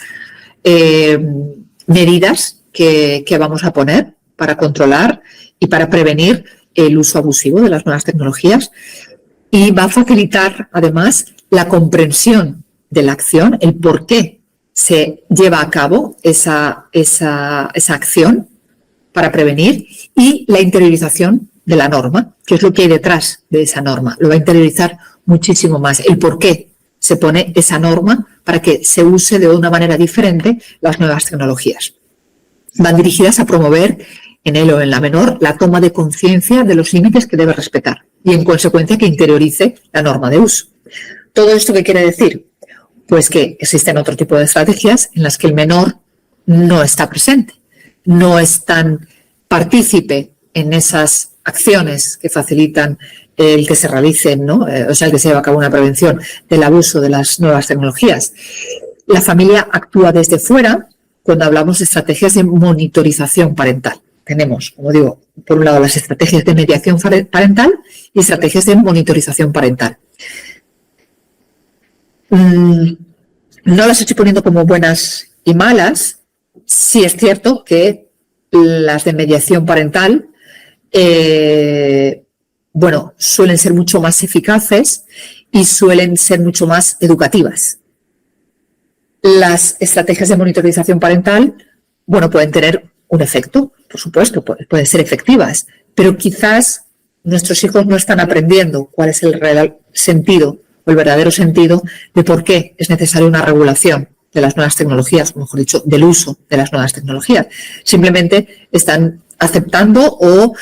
medidas que vamos a poner para controlar y para prevenir el uso abusivo de las nuevas tecnologías, y va a facilitar además la comprensión de la acción, el por qué se lleva a cabo esa acción para prevenir, y la interiorización de la norma, que es lo que hay detrás de esa norma. Lo va a interiorizar muchísimo más, el por qué se pone esa norma para que se use de una manera diferente las nuevas tecnologías. Van dirigidas a promover en él o en la menor la toma de conciencia de los límites que debe respetar y, en consecuencia, que interiorice la norma de uso. ¿Todo esto qué quiere decir? Pues que existen otro tipo de estrategias en las que el menor no está presente, no es tan partícipe en esas acciones que facilitan el que se realicen, ¿no? O sea, el que se lleve a cabo una prevención del abuso de las nuevas tecnologías. La familia actúa desde fuera cuando hablamos de estrategias de monitorización parental. Tenemos, como digo, por un lado las estrategias de mediación parental y estrategias de monitorización parental. No las estoy poniendo como buenas y malas. Sí es cierto que las de mediación parental, suelen ser mucho más eficaces y suelen ser mucho más educativas. Las estrategias de monitorización parental, pueden tener un efecto, por supuesto, pueden ser efectivas, pero quizás nuestros hijos no están aprendiendo cuál es el real sentido o el verdadero sentido de por qué es necesaria una regulación de las nuevas tecnologías, o mejor dicho, del uso de las nuevas tecnologías. Simplemente están aceptando o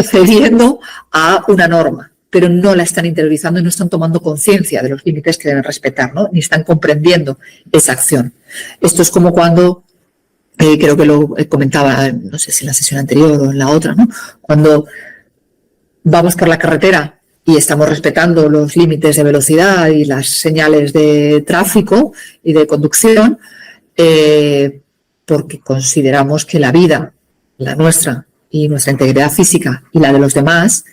cediendo a una norma, pero no la están interiorizando y no están tomando conciencia de los límites que deben respetar, ¿no? Ni están comprendiendo esa acción. Esto es como cuando, creo que lo comentaba, no sé si en la sesión anterior o en la otra, ¿no? Cuando vamos por la carretera y estamos respetando los límites de velocidad y las señales de tráfico y de conducción, porque consideramos que la vida, la nuestra y nuestra integridad física y la de los demás,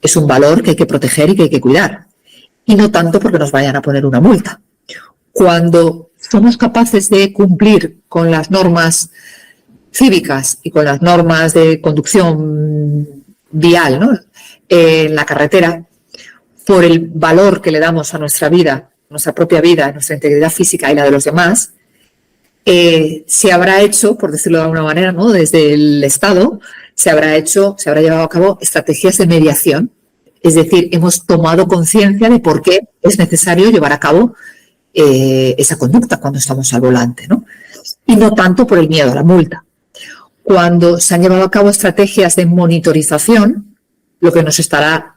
es un valor que hay que proteger y que hay que cuidar. Y no tanto porque nos vayan a poner una multa. Cuando somos capaces de cumplir con las normas cívicas y con las normas de conducción vial, ¿no? En la carretera, por el valor que le damos a nuestra vida, nuestra propia vida, nuestra integridad física y la de los demás, se habrá hecho, por decirlo de alguna manera, ¿no? Desde el Estado, se habrá llevado a cabo estrategias de mediación. Es decir, hemos tomado conciencia de por qué es necesario llevar a cabo esa conducta cuando estamos al volante, ¿no? Y no tanto por el miedo a la multa. Cuando se han llevado a cabo estrategias de monitorización, lo que nos estará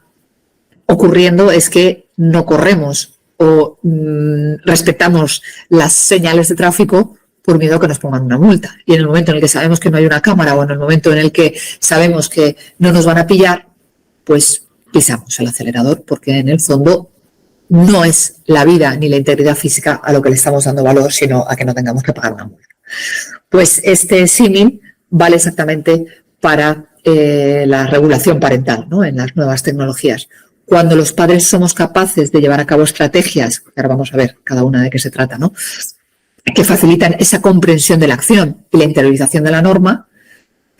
ocurriendo es que no corremos o respetamos las señales de tráfico por miedo a que nos pongan una multa. Y en el momento en el que sabemos que no hay una cámara o en el momento en el que sabemos que no nos van a pillar, pues pisamos el acelerador, porque en el fondo no es la vida ni la integridad física a lo que le estamos dando valor, sino a que no tengamos que pagar una multa. Pues este símil vale exactamente para la regulación parental, ¿no? En las nuevas tecnologías. Cuando los padres somos capaces de llevar a cabo estrategias, ahora vamos a ver cada una de qué se trata, ¿no?, que facilitan esa comprensión de la acción y la interiorización de la norma,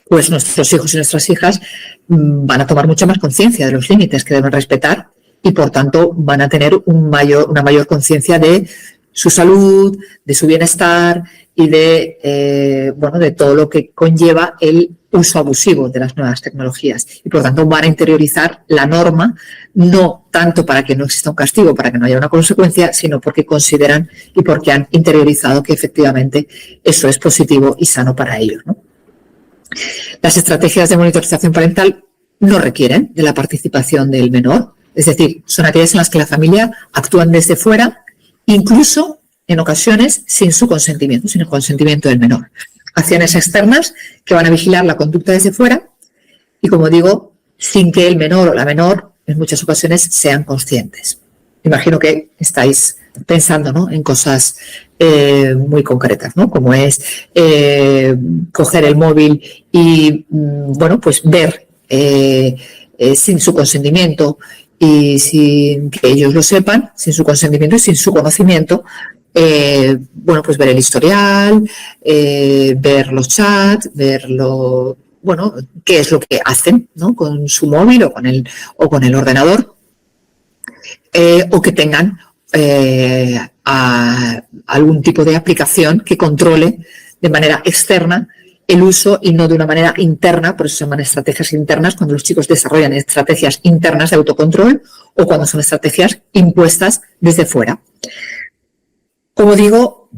pues nuestros hijos y nuestras hijas van a tomar mucha más conciencia de los límites que deben respetar y, por tanto, van a tener una mayor conciencia de su salud, de su bienestar y de todo lo que conlleva el uso abusivo de las nuevas tecnologías. Y, por tanto, van a interiorizar la norma, no tanto para que no exista un castigo, para que no haya una consecuencia, sino porque consideran y porque han interiorizado que efectivamente eso es positivo y sano para ellos, ¿no? Las estrategias de monitorización parental no requieren de la participación del menor, es decir, son aquellas en las que la familia actúan desde fuera, incluso en ocasiones sin su consentimiento, sin el consentimiento del menor. Acciones externas que van a vigilar la conducta desde fuera y, como digo, sin que el menor o la menor en muchas ocasiones sean conscientes. Imagino que estáis pensando, ¿no?, en cosas muy concretas, ¿no?, como es coger el móvil y pues ver sin su consentimiento y sin que ellos lo sepan, sin su consentimiento y sin su conocimiento, pues ver el historial, ver los chats, ver qué es lo que hacen, ¿no?, con su móvil o con el ordenador, o que tengan algún tipo de aplicación que controle de manera externa el uso y no de una manera interna. Por eso se llaman estrategias internas, cuando los chicos desarrollan estrategias internas de autocontrol o cuando son estrategias impuestas desde fuera. Como digo,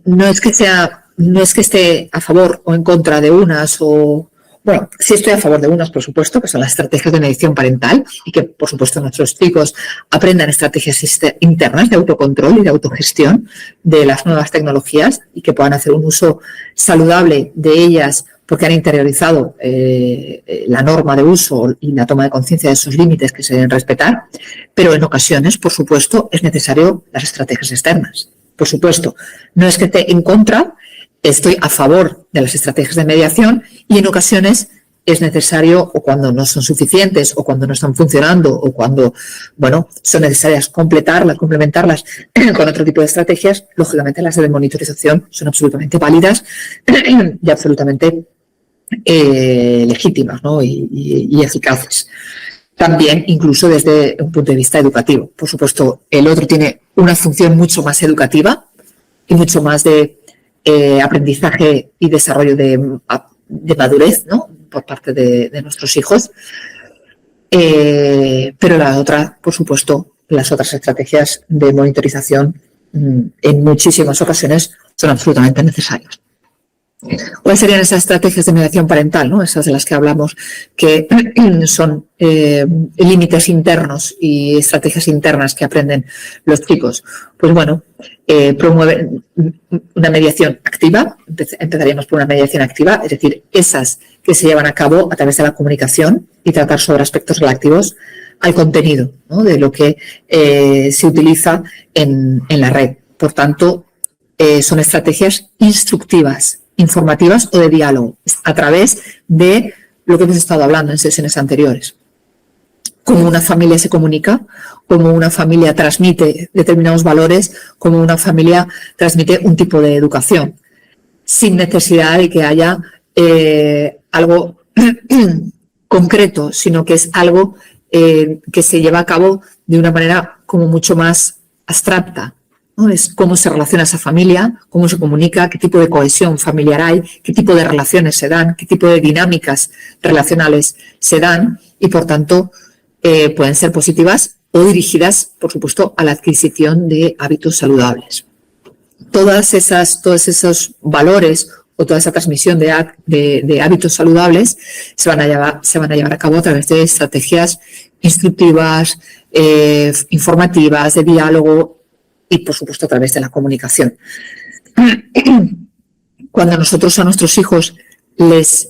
no es que esté a favor o en contra de unas sí estoy a favor de unas, por supuesto, que son las estrategias de mediación parental y que, por supuesto, nuestros chicos aprendan estrategias internas de autocontrol y de autogestión de las nuevas tecnologías y que puedan hacer un uso saludable de ellas porque han interiorizado la norma de uso y la toma de conciencia de esos límites que se deben respetar, pero en ocasiones, por supuesto, es necesario las estrategias externas. Por supuesto, no es que esté en contra, estoy a favor de las estrategias de mediación y en ocasiones es necesario, o cuando no son suficientes, o cuando no están funcionando, o cuando son necesarias complementarlas con otro tipo de estrategias, lógicamente las de monitorización son absolutamente válidas y absolutamente legítimas, ¿no?, y eficaces. También incluso desde un punto de vista educativo. Por supuesto, el otro tiene una función mucho más educativa y mucho más de aprendizaje y desarrollo de madurez, ¿no?, por parte de nuestros hijos. Pero la otra, por supuesto, las otras estrategias de monitorización en muchísimas ocasiones son absolutamente necesarias. ¿Cuáles serían esas estrategias de mediación parental, ¿no?, esas de las que hablamos, que son límites internos y estrategias internas que aprenden los chicos? Pues promueven una mediación activa. Empezaríamos por una mediación activa, es decir, esas que se llevan a cabo a través de la comunicación y tratar sobre aspectos relativos al contenido, ¿no?, de lo que se utiliza en la red. Por tanto, son estrategias instructivas, informativas o de diálogo, a través de lo que hemos estado hablando en sesiones anteriores. Cómo una familia se comunica, cómo una familia transmite determinados valores, cómo una familia transmite un tipo de educación, sin necesidad de que haya algo concreto, sino que es algo que se lleva a cabo de una manera como mucho más abstracta, ¿no? Es cómo se relaciona esa familia, cómo se comunica, qué tipo de cohesión familiar hay, qué tipo de relaciones se dan, qué tipo de dinámicas relacionales se dan y, por tanto, pueden ser positivas o dirigidas, por supuesto, a la adquisición de hábitos saludables. Todos esos valores o toda esa transmisión de hábitos saludables se van a llevar a cabo a través de estrategias instructivas, informativas, de diálogo y, por supuesto, a través de la comunicación. Cuando nosotros a nuestros hijos les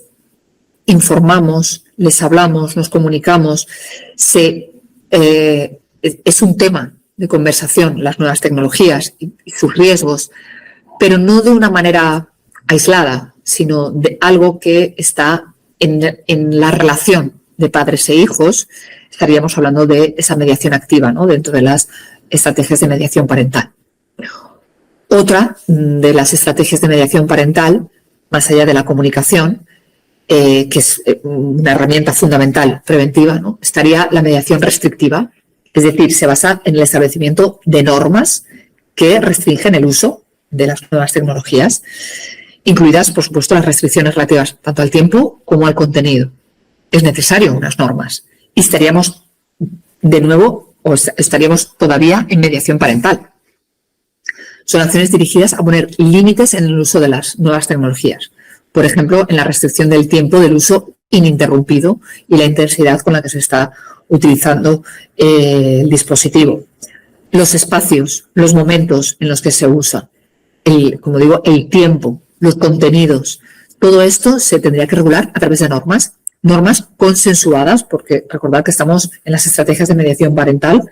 informamos, les hablamos, nos comunicamos, es un tema de conversación las nuevas tecnologías y sus riesgos, pero no de una manera aislada, sino de algo que está en la relación de padres e hijos. Estaríamos hablando de esa mediación activa, ¿no?, dentro de las estrategias de mediación parental. Otra de las estrategias de mediación parental, más allá de la comunicación, que es una herramienta fundamental preventiva, ¿no?, estaría la mediación restrictiva, es decir, se basa en el establecimiento de normas que restringen el uso de las nuevas tecnologías, incluidas, por supuesto, las restricciones relativas tanto al tiempo como al contenido. Es necesario unas normas y estaríamos de nuevo o estaríamos todavía en mediación parental. Son acciones dirigidas a poner límites en el uso de las nuevas tecnologías. Por ejemplo, en la restricción del tiempo del uso ininterrumpido y la intensidad con la que se está utilizando el dispositivo. Los espacios, los momentos en los que se usa, como digo, el tiempo, los contenidos, todo esto se tendría que regular a través de normas consensuadas, porque recordad que estamos en las estrategias de mediación parental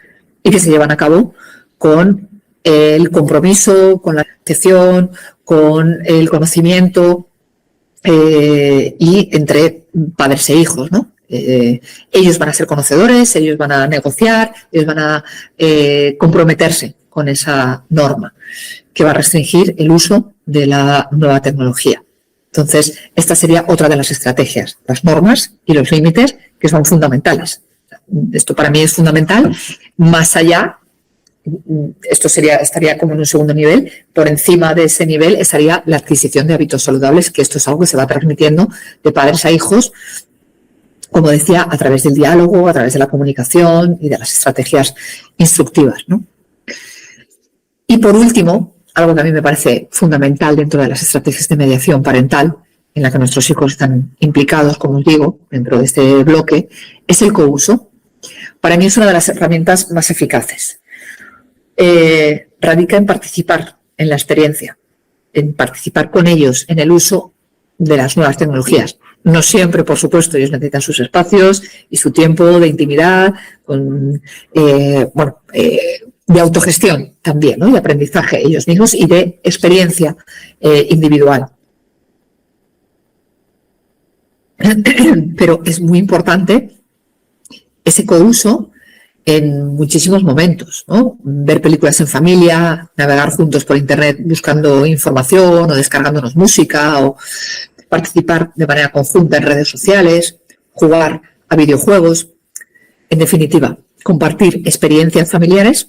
y que se llevan a cabo con el compromiso, con la atención, con el conocimiento y entre padres e hijos, ¿no? Ellos van a ser conocedores, ellos van a negociar, ellos van a comprometerse con esa norma que va a restringir el uso de la nueva tecnología. Entonces, esta sería otra de las estrategias, las normas y los límites que son fundamentales. Esto para mí es fundamental. Más allá, esto estaría como en un segundo nivel. Por encima de ese nivel estaría la adquisición de hábitos saludables, que esto es algo que se va transmitiendo de padres a hijos, como decía, a través del diálogo, a través de la comunicación y de las estrategias instructivas, ¿no? Y por último, algo que a mí me parece fundamental dentro de las estrategias de mediación parental, en la que nuestros hijos están implicados, como os digo, dentro de este bloque, es el couso. Para mí es una de las herramientas más eficaces. Radica en participar en la experiencia, en participar con ellos en el uso de las nuevas tecnologías. No siempre, por supuesto, ellos necesitan sus espacios y su tiempo de intimidad, de autogestión también, ¿no?, de aprendizaje ellos mismos y de experiencia individual. Pero es muy importante ese couso en muchísimos momentos, ¿no? Ver películas en familia, navegar juntos por internet buscando información o descargándonos música, o participar de manera conjunta en redes sociales, jugar a videojuegos. En definitiva, compartir experiencias familiares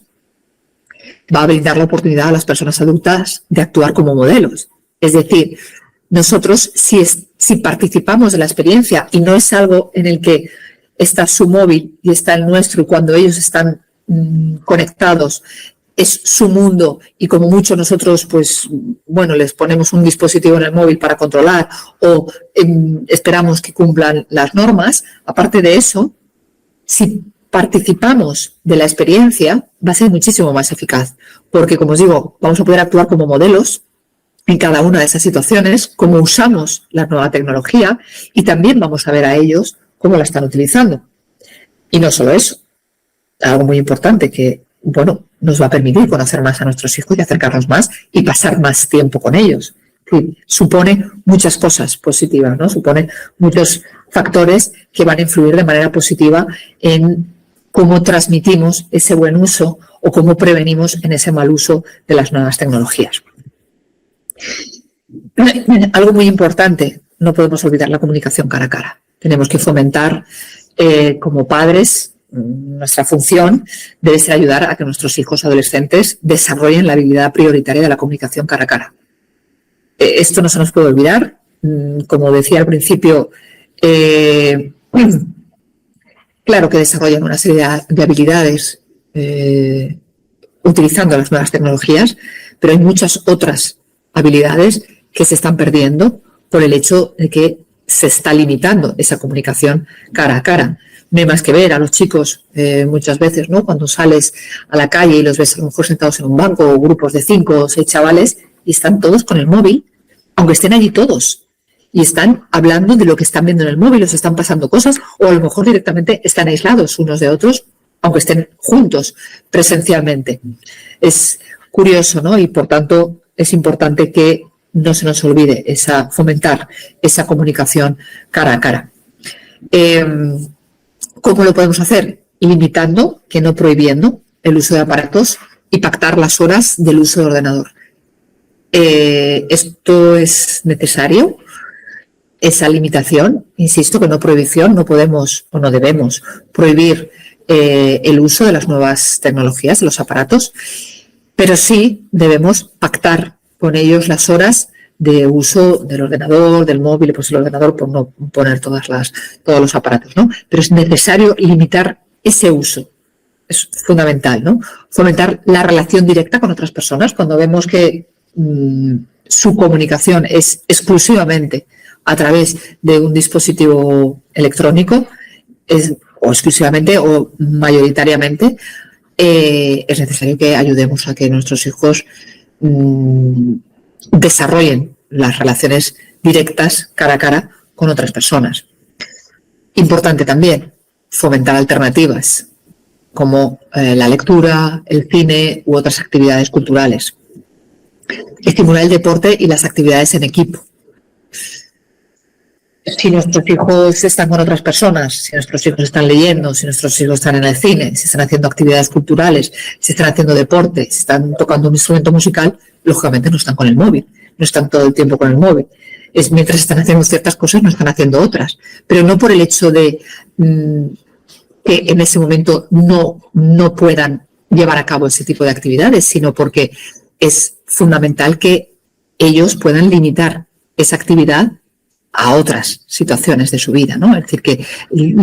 va a brindar la oportunidad a las personas adultas de actuar como modelos. Es decir, nosotros si participamos de la experiencia y no es algo en el que está su móvil y está el nuestro, y cuando ellos están conectados es su mundo y como mucho nosotros les ponemos un dispositivo en el móvil para controlar o esperamos que cumplan las normas. Aparte de eso, si participamos de la experiencia va a ser muchísimo más eficaz, porque, como os digo, vamos a poder actuar como modelos en cada una de esas situaciones, cómo usamos la nueva tecnología, y también vamos a ver a ellos cómo la están utilizando. Y no solo eso, algo muy importante que, nos va a permitir conocer más a nuestros hijos y acercarnos más y pasar más tiempo con ellos. Sí, supone muchas cosas positivas, ¿no? Supone muchos factores que van a influir de manera positiva en cómo transmitimos ese buen uso o cómo prevenimos en ese mal uso de las nuevas tecnologías. Algo muy importante, no podemos olvidar la comunicación cara a cara. Tenemos que fomentar como padres nuestra función debe ser ayudar a que nuestros hijos adolescentes desarrollen la habilidad prioritaria de la comunicación cara a cara. Esto no se nos puede olvidar. Como decía al principio, claro que desarrollan una serie de habilidades utilizando las nuevas tecnologías, pero hay muchas otras habilidades que se están perdiendo por el hecho de que se está limitando esa comunicación cara a cara. No hay más que ver a los chicos muchas veces, ¿no? Cuando sales a la calle y los ves a lo mejor sentados en un banco o grupos de 5 o 6 chavales y están todos con el móvil, aunque estén allí todos, y están hablando de lo que están viendo en el móvil, os están pasando cosas, o a lo mejor directamente están aislados unos de otros, aunque estén juntos presencialmente. Es curioso, ¿no? Y por tanto es importante que no se nos olvide fomentar esa comunicación cara a cara. ¿Cómo lo podemos hacer? Limitando, que no prohibiendo, el uso de aparatos y pactar las horas del uso de ordenador. Esto es necesario, esa limitación, insisto, que no prohibición, no podemos o no debemos prohibir el uso de las nuevas tecnologías, de los aparatos, pero sí debemos pactar con ellos las horas de uso del ordenador, del móvil, pues el ordenador por no poner todos los aparatos, ¿no? Pero es necesario limitar ese uso. Es fundamental, ¿no? Fomentar la relación directa con otras personas cuando vemos que su comunicación es exclusivamente a través de un dispositivo electrónico, o exclusivamente o mayoritariamente, es necesario que ayudemos a que nuestros hijos desarrollen las relaciones directas cara a cara con otras personas. Importante también fomentar alternativas como la lectura, el cine u otras actividades culturales. Estimular el deporte y las actividades en equipo. Si nuestros hijos están con otras personas, si nuestros hijos están leyendo, si nuestros hijos están en el cine, si están haciendo actividades culturales, si están haciendo deporte, si están tocando un instrumento musical, lógicamente no están con el móvil, no están todo el tiempo con el móvil. Mientras están haciendo ciertas cosas, no están haciendo otras. Pero no por el hecho de que en ese momento no puedan llevar a cabo ese tipo de actividades, sino porque es fundamental que ellos puedan limitar esa actividad a otras situaciones de su vida, ¿no? Es decir, que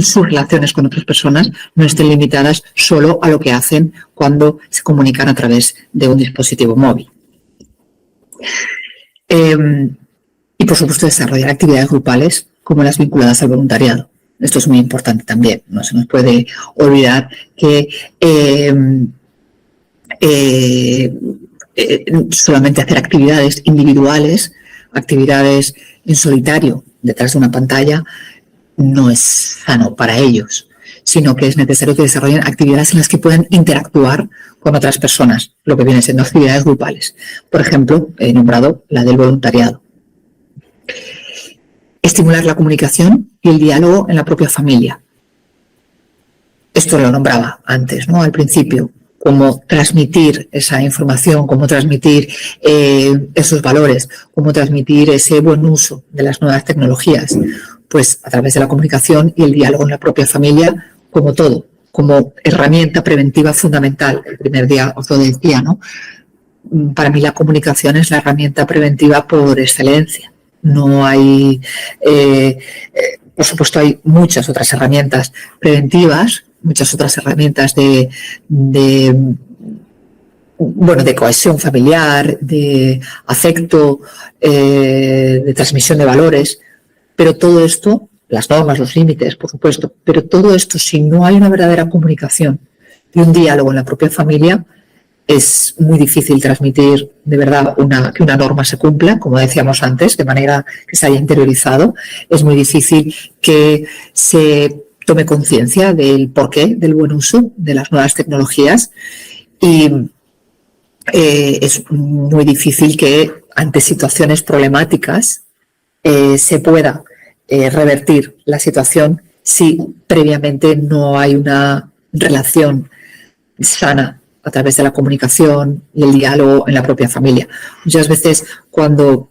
sus relaciones con otras personas no estén limitadas solo a lo que hacen cuando se comunican a través de un dispositivo móvil. Y, por supuesto, desarrollar actividades grupales como las vinculadas al voluntariado. Esto es muy importante también. No se nos puede olvidar que solamente hacer actividades individuales, actividades en solitario detrás de una pantalla, no es sano para ellos, sino que es necesario que desarrollen actividades en las que puedan interactuar con otras personas, lo que vienen siendo actividades grupales. Por ejemplo, he nombrado la del voluntariado. Estimular la comunicación y el diálogo en la propia familia. Esto lo nombraba antes, ¿no? Al principio. Cómo transmitir esa información, cómo transmitir esos valores, cómo transmitir ese buen uso de las nuevas tecnologías, pues a través de la comunicación y el diálogo en la propia familia, como todo, como herramienta preventiva fundamental. El primer día os lo decía, ¿no? Para mí la comunicación es la herramienta preventiva por excelencia. No hay, por supuesto, hay muchas otras herramientas preventivas, muchas otras herramientas de cohesión familiar, de afecto, de transmisión de valores, pero todo esto, las normas, los límites, por supuesto, pero todo esto, si no hay una verdadera comunicación y un diálogo en la propia familia, es muy difícil transmitir de verdad que una norma se cumpla, como decíamos antes, de manera que se haya interiorizado. Es muy difícil que se tome conciencia del porqué del buen uso de las nuevas tecnologías y es muy difícil que ante situaciones problemáticas se pueda revertir la situación si previamente no hay una relación sana a través de la comunicación y el diálogo en la propia familia. Muchas veces cuando,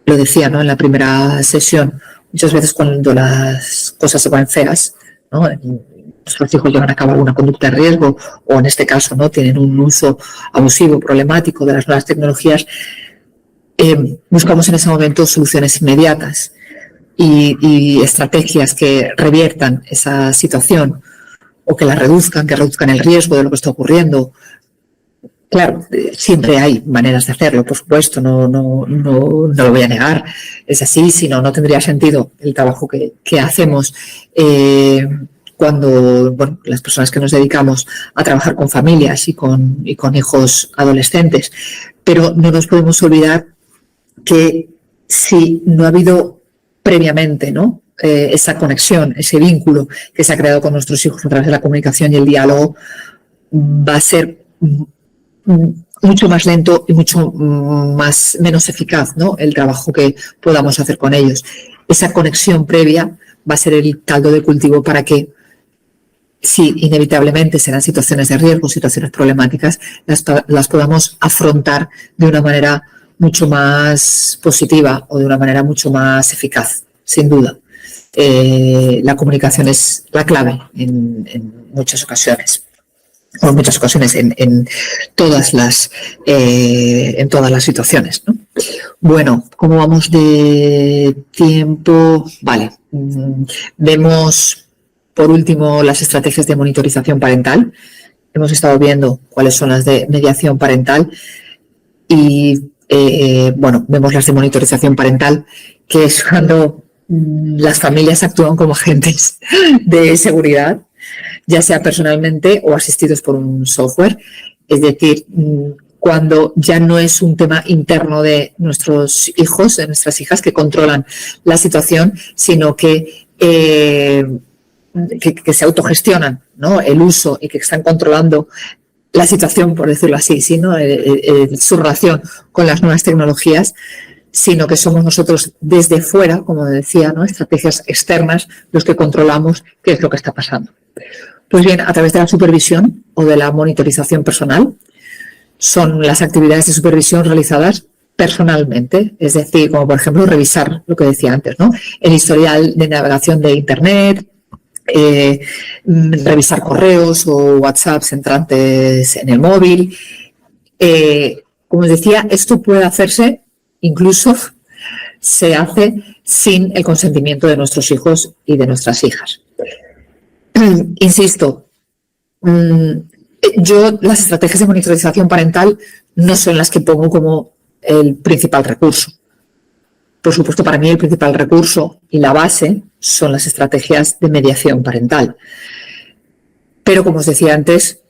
lo decía, ¿no?, en la primera sesión, muchas veces cuando las cosas se van feas, ¿no?, nuestros hijos llevan a cabo alguna conducta de riesgo o en este caso no tienen un uso abusivo, problemático de las nuevas tecnologías, buscamos en ese momento soluciones inmediatas y estrategias que reviertan esa situación o que reduzcan el riesgo de lo que está ocurriendo. Claro, siempre hay maneras de hacerlo, por supuesto, no lo voy a negar, es así, si no tendría sentido el trabajo que hacemos cuando las personas que nos dedicamos a trabajar con familias y con hijos adolescentes. Pero no nos podemos olvidar que si no ha habido previamente, ¿no?, esa conexión, ese vínculo que se ha creado con nuestros hijos a través de la comunicación y el diálogo, va a ser mucho más lento y mucho menos eficaz, ¿no?, el trabajo que podamos hacer con ellos. Esa conexión previa va a ser el caldo de cultivo para que, si inevitablemente serán situaciones de riesgo, situaciones problemáticas, las podamos afrontar de una manera mucho más positiva o de una manera mucho más eficaz, sin duda. La comunicación es la clave en muchas ocasiones. O en muchas ocasiones, en todas las situaciones, ¿no? Bueno, ¿cómo vamos de tiempo? Vale. Vemos, por último, las estrategias de monitorización parental. Hemos estado viendo cuáles son las de mediación parental y, vemos las de monitorización parental, que es cuando las familias actúan como agentes de seguridad, ya sea personalmente o asistidos por un software. Es decir, cuando ya no es un tema interno de nuestros hijos, de nuestras hijas, que controlan la situación, sino que se autogestionan, ¿no?, el uso y que están controlando la situación, por decirlo así, ¿sí?, ¿no?, su relación con las nuevas tecnologías, sino que somos nosotros desde fuera, como decía, ¿no?, estrategias externas, los que controlamos qué es lo que está pasando. Pues bien, a través de la supervisión o de la monitorización personal, son las actividades de supervisión realizadas personalmente, es decir, como por ejemplo revisar lo que decía antes, ¿no?, el historial de navegación de Internet, revisar correos o WhatsApps entrantes en el móvil. Como os decía, esto puede hacerse, incluso se hace sin el consentimiento de nuestros hijos y de nuestras hijas. Insisto, yo las estrategias de monitorización parental no son las que pongo como el principal recurso. Por supuesto, para mí el principal recurso y la base son las estrategias de mediación parental. Pero, como os decía antes,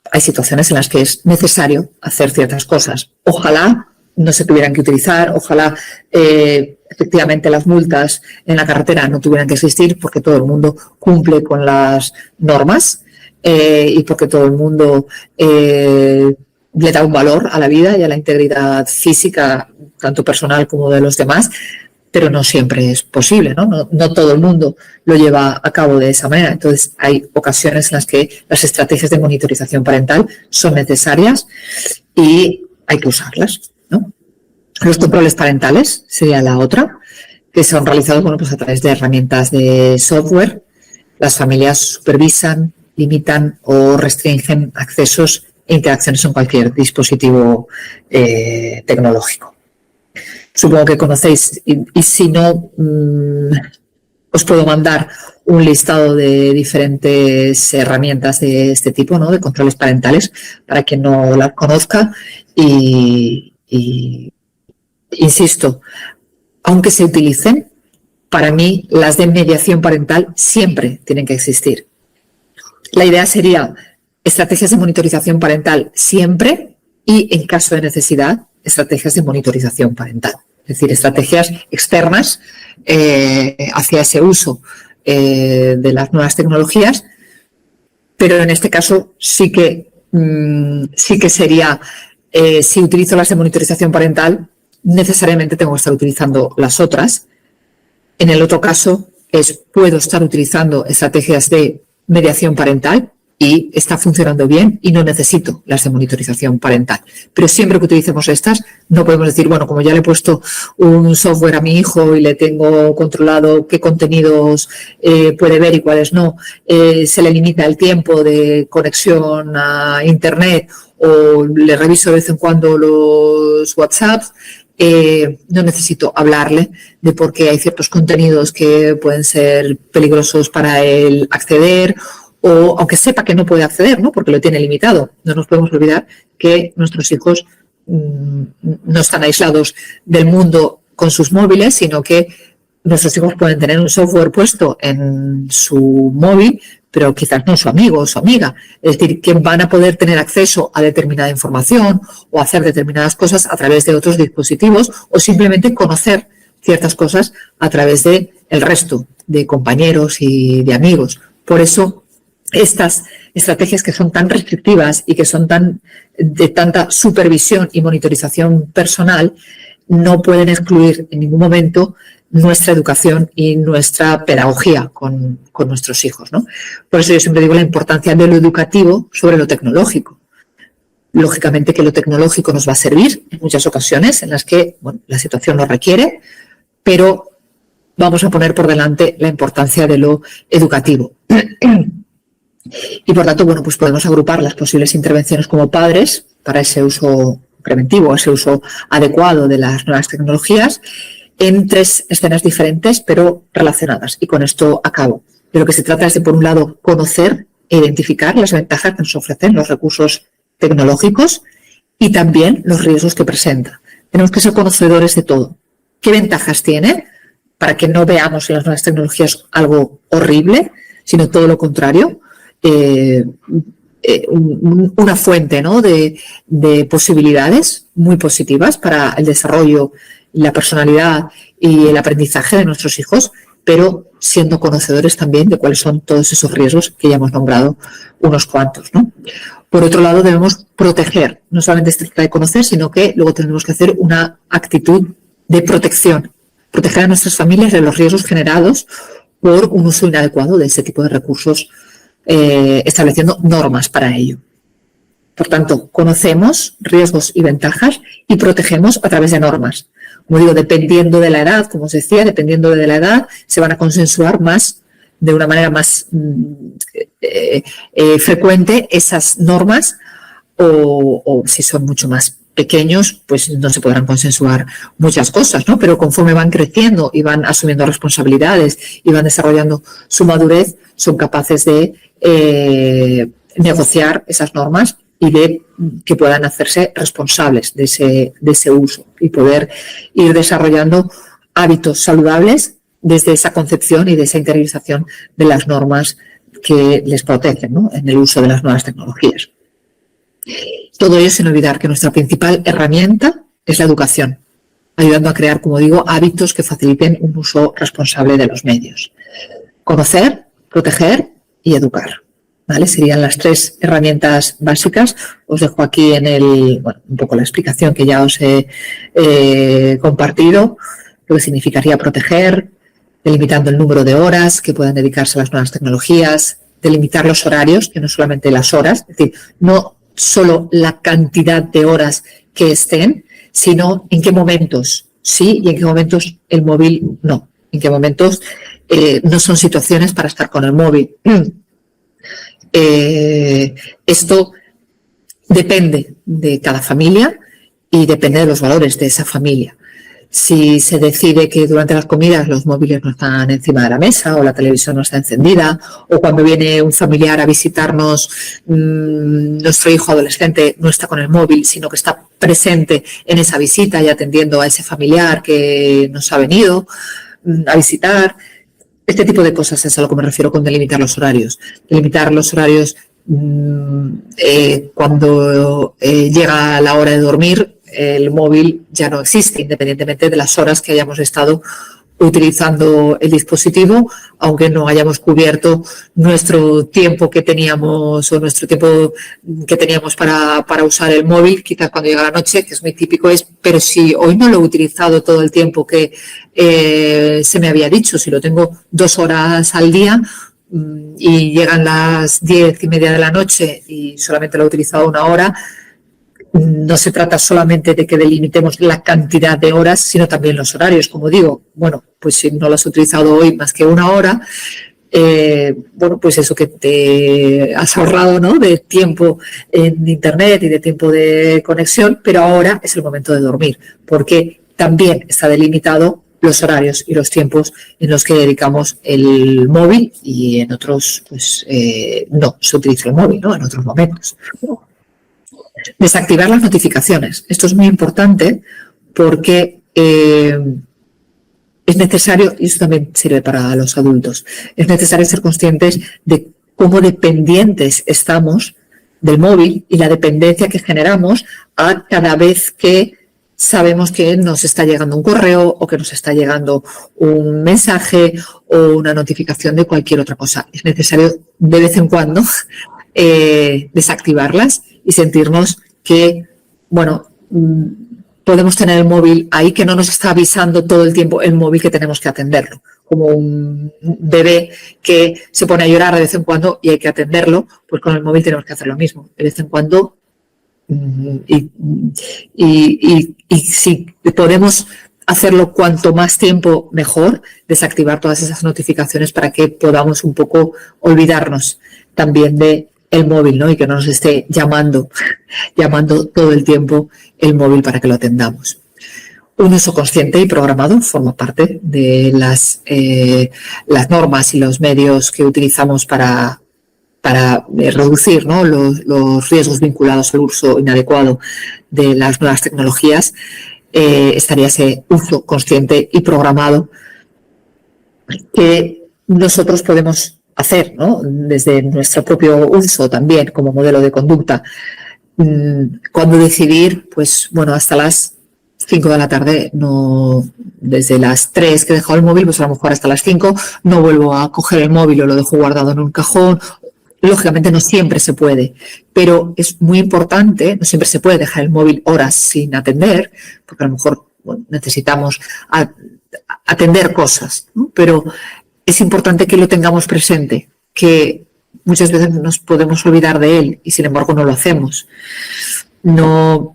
hay situaciones en las que es necesario hacer ciertas cosas. Ojalá no se tuvieran que utilizar, ojalá efectivamente las multas en la carretera no tuvieran que existir porque todo el mundo cumple con las normas y porque todo el mundo le da un valor a la vida y a la integridad física, tanto personal como de los demás, pero no siempre es posible, ¿no? No todo el mundo lo lleva a cabo de esa manera. Entonces, hay ocasiones en las que las estrategias de monitorización parental son necesarias y hay que usarlas, ¿no? Los controles parentales sería la otra, que son realizados pues a través de herramientas de software. Las familias supervisan, limitan o restringen accesos e interacciones en cualquier dispositivo tecnológico. Supongo que conocéis y si no, os puedo mandar un listado de diferentes herramientas de este tipo, ¿no?, de controles parentales, para quien no las conozca y insisto, aunque se utilicen, para mí las de mediación parental siempre tienen que existir. La idea sería estrategias de monitorización parental siempre y, en caso de necesidad, estrategias de monitorización parental. Es decir, estrategias externas hacia ese uso de las nuevas tecnologías, pero en este caso sí que sería, si utilizo las de monitorización parental, necesariamente tengo que estar utilizando las otras. En el otro caso puedo estar utilizando estrategias de mediación parental, y está funcionando bien y no necesito las de monitorización parental. Pero siempre que utilicemos estas, no podemos decir, bueno, como ya le he puesto un software a mi hijo y le tengo controlado qué contenidos puede ver y cuáles no, se le limita el tiempo de conexión a Internet o le reviso de vez en cuando los WhatsApps, no necesito hablarle de por qué hay ciertos contenidos que pueden ser peligrosos para él acceder, o aunque sepa que no puede acceder, ¿no? Porque lo tiene limitado. No nos podemos olvidar que nuestros hijos no están aislados del mundo con sus móviles, sino que nuestros hijos pueden tener un software puesto en su móvil, pero quizás no su amigo o su amiga. Es decir, que van a poder tener acceso a determinada información o hacer determinadas cosas a través de otros dispositivos o simplemente conocer ciertas cosas a través de el resto de compañeros y de amigos. Por eso, estas estrategias que son tan restrictivas y que son de tanta supervisión y monitorización personal no pueden excluir en ningún momento nuestra educación y nuestra pedagogía con nuestros hijos, ¿no? Por eso yo siempre digo la importancia de lo educativo sobre lo tecnológico. Lógicamente que lo tecnológico nos va a servir en muchas ocasiones en las que la situación lo requiere, pero vamos a poner por delante la importancia de lo educativo. Y por tanto, pues podemos agrupar las posibles intervenciones como padres para ese uso preventivo, ese uso adecuado de las nuevas tecnologías en 3 escenas diferentes pero relacionadas. Y con esto acabo. De lo que se trata es de, por un lado, conocer e identificar las ventajas que nos ofrecen los recursos tecnológicos y también los riesgos que presenta. Tenemos que ser conocedores de todo. ¿Qué ventajas tiene? Para que no veamos en las nuevas tecnologías algo horrible, sino todo lo contrario. Una fuente, ¿no?, de posibilidades muy positivas para el desarrollo, la personalidad y el aprendizaje de nuestros hijos, pero siendo conocedores también de cuáles son todos esos riesgos que ya hemos nombrado unos cuantos, ¿no? Por otro lado, debemos proteger, no solamente se trata de conocer, sino que luego tenemos que hacer una actitud de protección, proteger a nuestras familias de los riesgos generados por un uso inadecuado de ese tipo de recursos, estableciendo normas para ello. Por tanto, conocemos riesgos y ventajas y protegemos a través de normas. Como digo, dependiendo de la edad, como os decía, dependiendo de la edad, se van a consensuar más, de una manera más frecuente esas normas, o si son mucho más pequeños, pues no se podrán consensuar muchas cosas, ¿no? Pero conforme van creciendo y van asumiendo responsabilidades y van desarrollando su madurez, son capaces de negociar esas normas y de que puedan hacerse responsables de ese uso y poder ir desarrollando hábitos saludables desde esa concepción y de esa interiorización de las normas que les protegen, ¿no?, en el uso de las nuevas tecnologías. Todo ello sin olvidar que nuestra principal herramienta es la educación, ayudando a crear, como digo, hábitos que faciliten un uso responsable de los medios. Conocer, proteger y educar, ¿vale? Serían las 3 herramientas básicas. Os dejo aquí un poco la explicación que ya os he compartido, lo que significaría proteger, delimitando el número de horas que puedan dedicarse a las nuevas tecnologías, delimitar los horarios, que no solamente las horas, es decir, no solo la cantidad de horas que estén, sino en qué momentos sí y en qué momentos el móvil no, en qué momentos no son situaciones para estar con el móvil. Esto depende de cada familia y depende de los valores de esa familia. Si se decide que durante las comidas los móviles no están encima de la mesa o la televisión no está encendida, o cuando viene un familiar a visitarnos, nuestro hijo adolescente no está con el móvil, sino que está presente en esa visita y atendiendo a ese familiar que nos ha venido a visitar. Este tipo de cosas es a lo que me refiero con delimitar los horarios. Delimitar los horarios cuando llega la hora de dormir, el móvil ya no existe, independientemente de las horas que hayamos estado utilizando el dispositivo, aunque no hayamos cubierto nuestro tiempo que teníamos o nuestro tiempo que teníamos para usar el móvil, quizás cuando llega la noche, que es muy típico, pero si hoy no lo he utilizado todo el tiempo que se me había dicho, si lo tengo 2 horas al día, y llegan las 10:30 de la noche y solamente lo he utilizado 1 hora, no se trata solamente de que delimitemos la cantidad de horas, sino también los horarios. Como digo, bueno, pues si no lo has utilizado hoy más que 1 hora, bueno, pues eso que te has ahorrado, ¿no?, de tiempo en Internet y de tiempo de conexión, pero ahora es el momento de dormir, porque también está delimitado los horarios y los tiempos en los que dedicamos el móvil, y en otros, pues no se utiliza el móvil, ¿no?, en otros momentos. Desactivar las notificaciones. Esto es muy importante porque es necesario, y esto también sirve para los adultos, es necesario ser conscientes de cómo dependientes estamos del móvil y la dependencia que generamos a cada vez que sabemos que nos está llegando un correo o que nos está llegando un mensaje o una notificación de cualquier otra cosa. Es necesario de vez en cuando desactivarlas y sentirnos que, bueno, podemos tener el móvil ahí, que no nos está avisando todo el tiempo el móvil que tenemos que atenderlo, como un bebé que se pone a llorar de vez en cuando y hay que atenderlo, pues con el móvil tenemos que hacer lo mismo, de vez en cuando. Y si podemos hacerlo cuanto más tiempo mejor, desactivar todas esas notificaciones para que podamos un poco olvidarnos también de el móvil, ¿no?, y que no nos esté llamando todo el tiempo el móvil para que lo atendamos. Un uso consciente y programado forma parte de las normas y los medios que utilizamos para reducir, ¿no?, los riesgos vinculados al uso inadecuado de las nuevas tecnologías. Estaría ese uso consciente y programado que nosotros podemos hacer, ¿no?, desde nuestro propio uso también como modelo de conducta. Cuando decidir, pues bueno, hasta las 5 de la tarde, no, desde las 3 que he dejado el móvil, pues a lo mejor hasta las 5 no vuelvo a coger el móvil o lo dejo guardado en un cajón. Lógicamente no siempre se puede, pero es muy importante, no siempre se puede dejar el móvil horas sin atender, porque a lo mejor, bueno, necesitamos atender cosas, ¿no? Pero es importante que lo tengamos presente, que muchas veces nos podemos olvidar de él y sin embargo no lo hacemos. Yo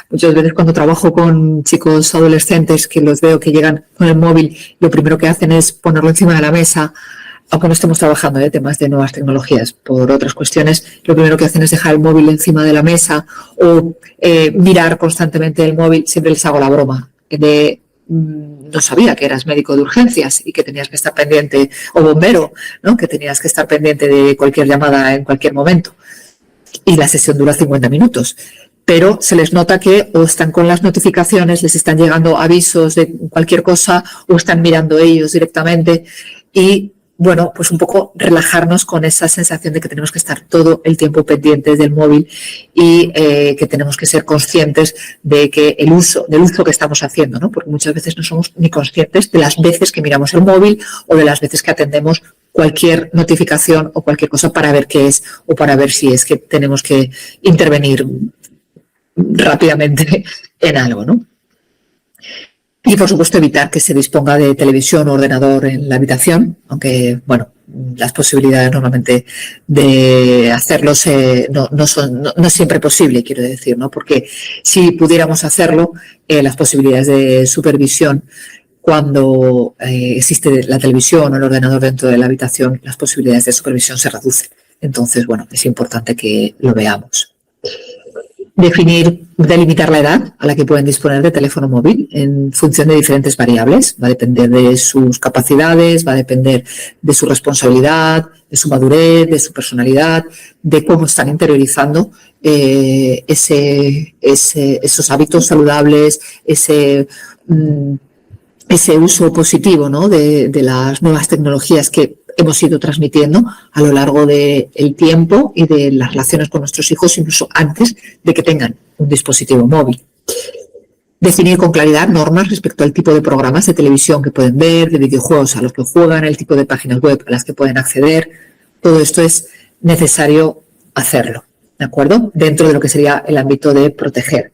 muchas veces cuando trabajo con chicos adolescentes que los veo que llegan con el móvil, lo primero que hacen es ponerlo encima de la mesa, aunque no estemos trabajando de temas de nuevas tecnologías, por otras cuestiones, lo primero que hacen es dejar el móvil encima de la mesa o mirar constantemente el móvil. Siempre les hago la broma de no sabía que eras médico de urgencias y que tenías que estar pendiente, o bombero, ¿no?, que tenías que estar pendiente de cualquier llamada en cualquier momento. Y la sesión dura 50 minutos. Pero se les nota que o están con las notificaciones, les están llegando avisos de cualquier cosa, o están mirando ellos directamente. Y bueno, pues un poco relajarnos con esa sensación de que tenemos que estar todo el tiempo pendientes del móvil y que tenemos que ser conscientes de que del uso que estamos haciendo, ¿no? Porque muchas veces no somos ni conscientes de las veces que miramos el móvil o de las veces que atendemos cualquier notificación o cualquier cosa para ver qué es o para ver si es que tenemos que intervenir rápidamente en algo, ¿no? Y, por supuesto, evitar que se disponga de televisión o ordenador en la habitación, aunque, bueno, las posibilidades normalmente de hacerlo no es siempre posible, quiero decir, ¿no? Porque si pudiéramos hacerlo, las posibilidades de supervisión, cuando existe la televisión o el ordenador dentro de la habitación, las posibilidades de supervisión se reducen. Entonces, bueno, es importante que lo veamos. Delimitar la edad a la que pueden disponer de teléfono móvil en función de diferentes variables. Va a depender de sus capacidades, va a depender de su responsabilidad, de su madurez, de su personalidad, de cómo están interiorizando esos hábitos saludables, ese uso positivo, ¿no?, de las nuevas tecnologías que hemos ido transmitiendo a lo largo del tiempo y de las relaciones con nuestros hijos, incluso antes de que tengan un dispositivo móvil. Definir con claridad normas respecto al tipo de programas de televisión que pueden ver, de videojuegos a los que juegan, el tipo de páginas web a las que pueden acceder. Todo esto es necesario hacerlo, ¿de acuerdo?, dentro de lo que sería el ámbito de proteger.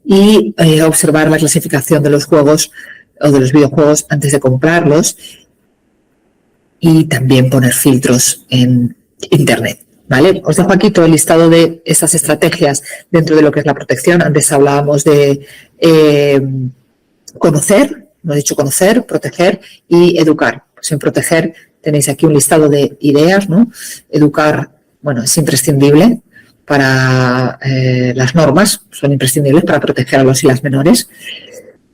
Y observar la clasificación de los juegos o de los videojuegos antes de comprarlos. y también poner filtros en Internet. ¿Vale? Os dejo aquí todo el listado de esas estrategias dentro de lo que es la protección. Antes hablábamos de conocer, no he dicho conocer, proteger y educar. Pues en proteger tenéis aquí un listado de ideas, ¿no? Educar, bueno, es imprescindible para las normas, son imprescindibles para proteger a los y las menores.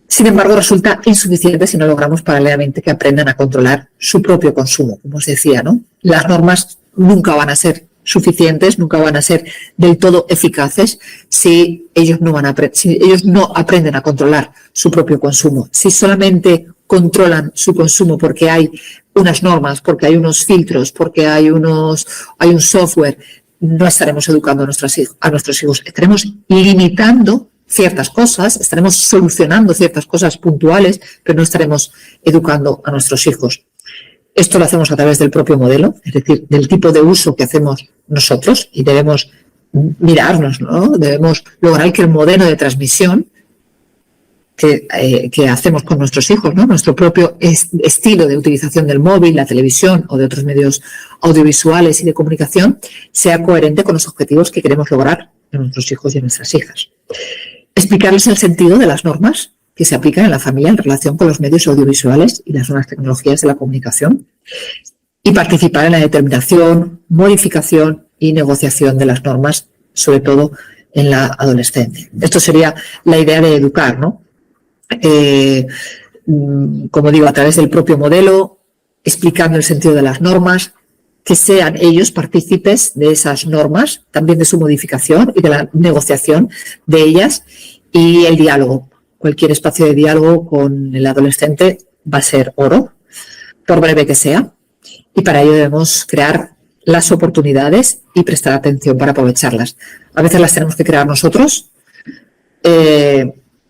Sin embargo, resulta insuficiente si no logramos paralelamente que aprendan a controlar su propio consumo, como os decía, ¿no? Las normas nunca van a ser suficientes, nunca van a ser del todo eficaces si ellos no aprenden a controlar su propio consumo. Si solamente controlan su consumo porque hay unas normas, porque hay unos filtros, porque hay un software, no estaremos educando a nuestros hijos. Estaremos limitando ciertas cosas, estaremos solucionando ciertas cosas puntuales, pero no estaremos educando a nuestros hijos. Esto lo hacemos a través del propio modelo, es decir, del tipo de uso que hacemos nosotros, y debemos mirarnos, ¿no? Debemos lograr que el modelo de transmisión que hacemos con nuestros hijos, ¿no? Nuestro propio estilo de utilización del móvil, la televisión o de otros medios audiovisuales y de comunicación sea coherente con los objetivos que queremos lograr en nuestros hijos y en nuestras hijas. Explicarles el sentido de las normas que se aplican en la familia en relación con los medios audiovisuales y las nuevas tecnologías de la comunicación, y participar en la determinación, modificación y negociación de las normas, sobre todo en la adolescencia. Esto sería la idea de educar, ¿no? Como digo, a través del propio modelo, explicando el sentido de las normas, que sean ellos partícipes de esas normas, también de su modificación y de la negociación de ellas, y el diálogo. Cualquier espacio de diálogo con el adolescente va a ser oro, por breve que sea, y para ello debemos crear las oportunidades y prestar atención para aprovecharlas. A veces las tenemos que crear nosotros.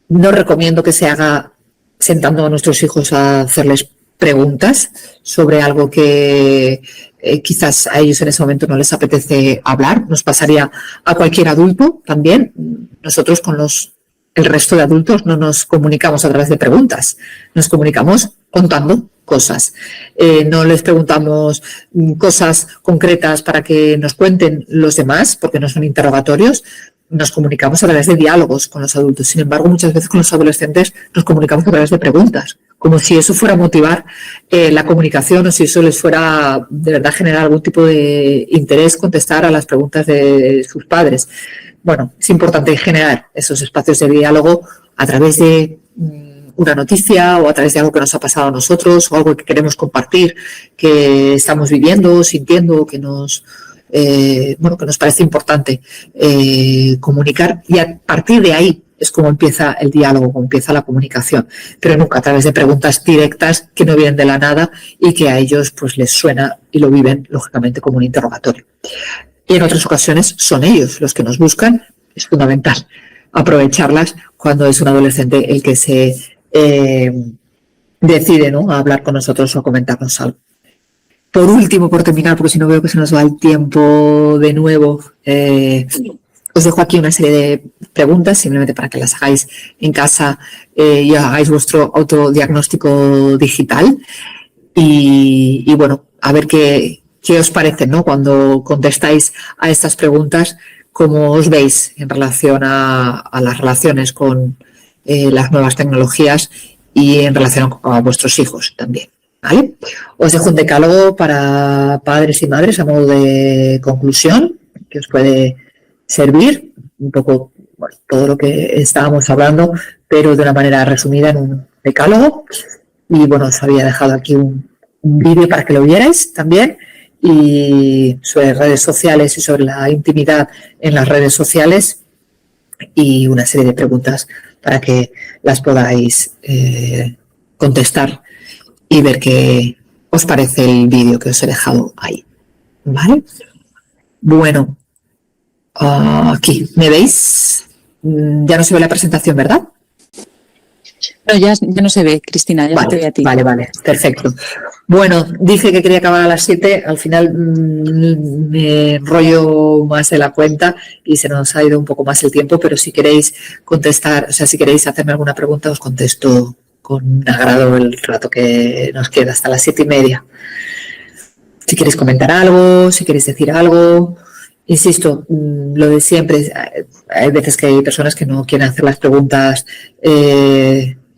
No recomiendo que se haga sentando a nuestros hijos a hacerles preguntas sobre algo que quizás a ellos en ese momento no les apetece hablar. Nos pasaría a cualquier adulto también. Nosotros con el resto de adultos no nos comunicamos a través de preguntas, nos comunicamos contando cosas. No les preguntamos cosas concretas para que nos cuenten los demás, porque no son interrogatorios. Nos comunicamos a través de diálogos con los adultos. Sin embargo, muchas veces con los adolescentes nos comunicamos a través de preguntas, como si eso fuera a motivar la comunicación o si eso les fuera de verdad generar algún tipo de interés contestar a las preguntas de sus padres. Bueno, es importante generar esos espacios de diálogo a través de una noticia o a través de algo que nos ha pasado a nosotros o algo que queremos compartir, que estamos viviendo, sintiendo, que nos parece importante comunicar, y a partir de ahí es como empieza el diálogo, como empieza la comunicación, pero nunca a través de preguntas directas que no vienen de la nada y que a ellos pues les suena y lo viven lógicamente como un interrogatorio. Y en otras ocasiones son ellos los que nos buscan. Es fundamental aprovecharlas cuando es un adolescente el que se decide, ¿no?, a hablar con nosotros o a comentarnos algo. Por último, por terminar, porque si no veo que se nos va el tiempo de nuevo, os dejo aquí una serie de preguntas, simplemente para que las hagáis en casa y hagáis vuestro autodiagnóstico digital. Y bueno, a ver qué os parece, ¿no?, cuando contestáis a estas preguntas, cómo os veis en relación a las relaciones con las nuevas tecnologías y en relación a vuestros hijos también. ¿Vale? Os dejo un decálogo para padres y madres a modo de conclusión que os puede servir un poco, bueno, todo lo que estábamos hablando, pero de una manera resumida en un decálogo. Y bueno, os había dejado aquí un vídeo para que lo vierais también, y sobre redes sociales y sobre la intimidad en las redes sociales, y una serie de preguntas para que las podáis contestar y ver qué os parece el vídeo que os he dejado ahí. ¿Vale? Bueno, aquí, ¿me veis? Ya no se ve la presentación, ¿verdad? No, ya no se ve, Cristina, ya vale, te ve a ti. Vale, perfecto. Bueno, dije que quería acabar a las 7, al final me enrollo más de la cuenta y se nos ha ido un poco más el tiempo, pero si queréis contestar, o sea, si queréis hacerme alguna pregunta, os contesto con agrado el rato que nos queda, hasta las 7:30. Si queréis comentar algo, si queréis decir algo. Insisto, lo de siempre, hay veces que hay personas que no quieren hacer las preguntas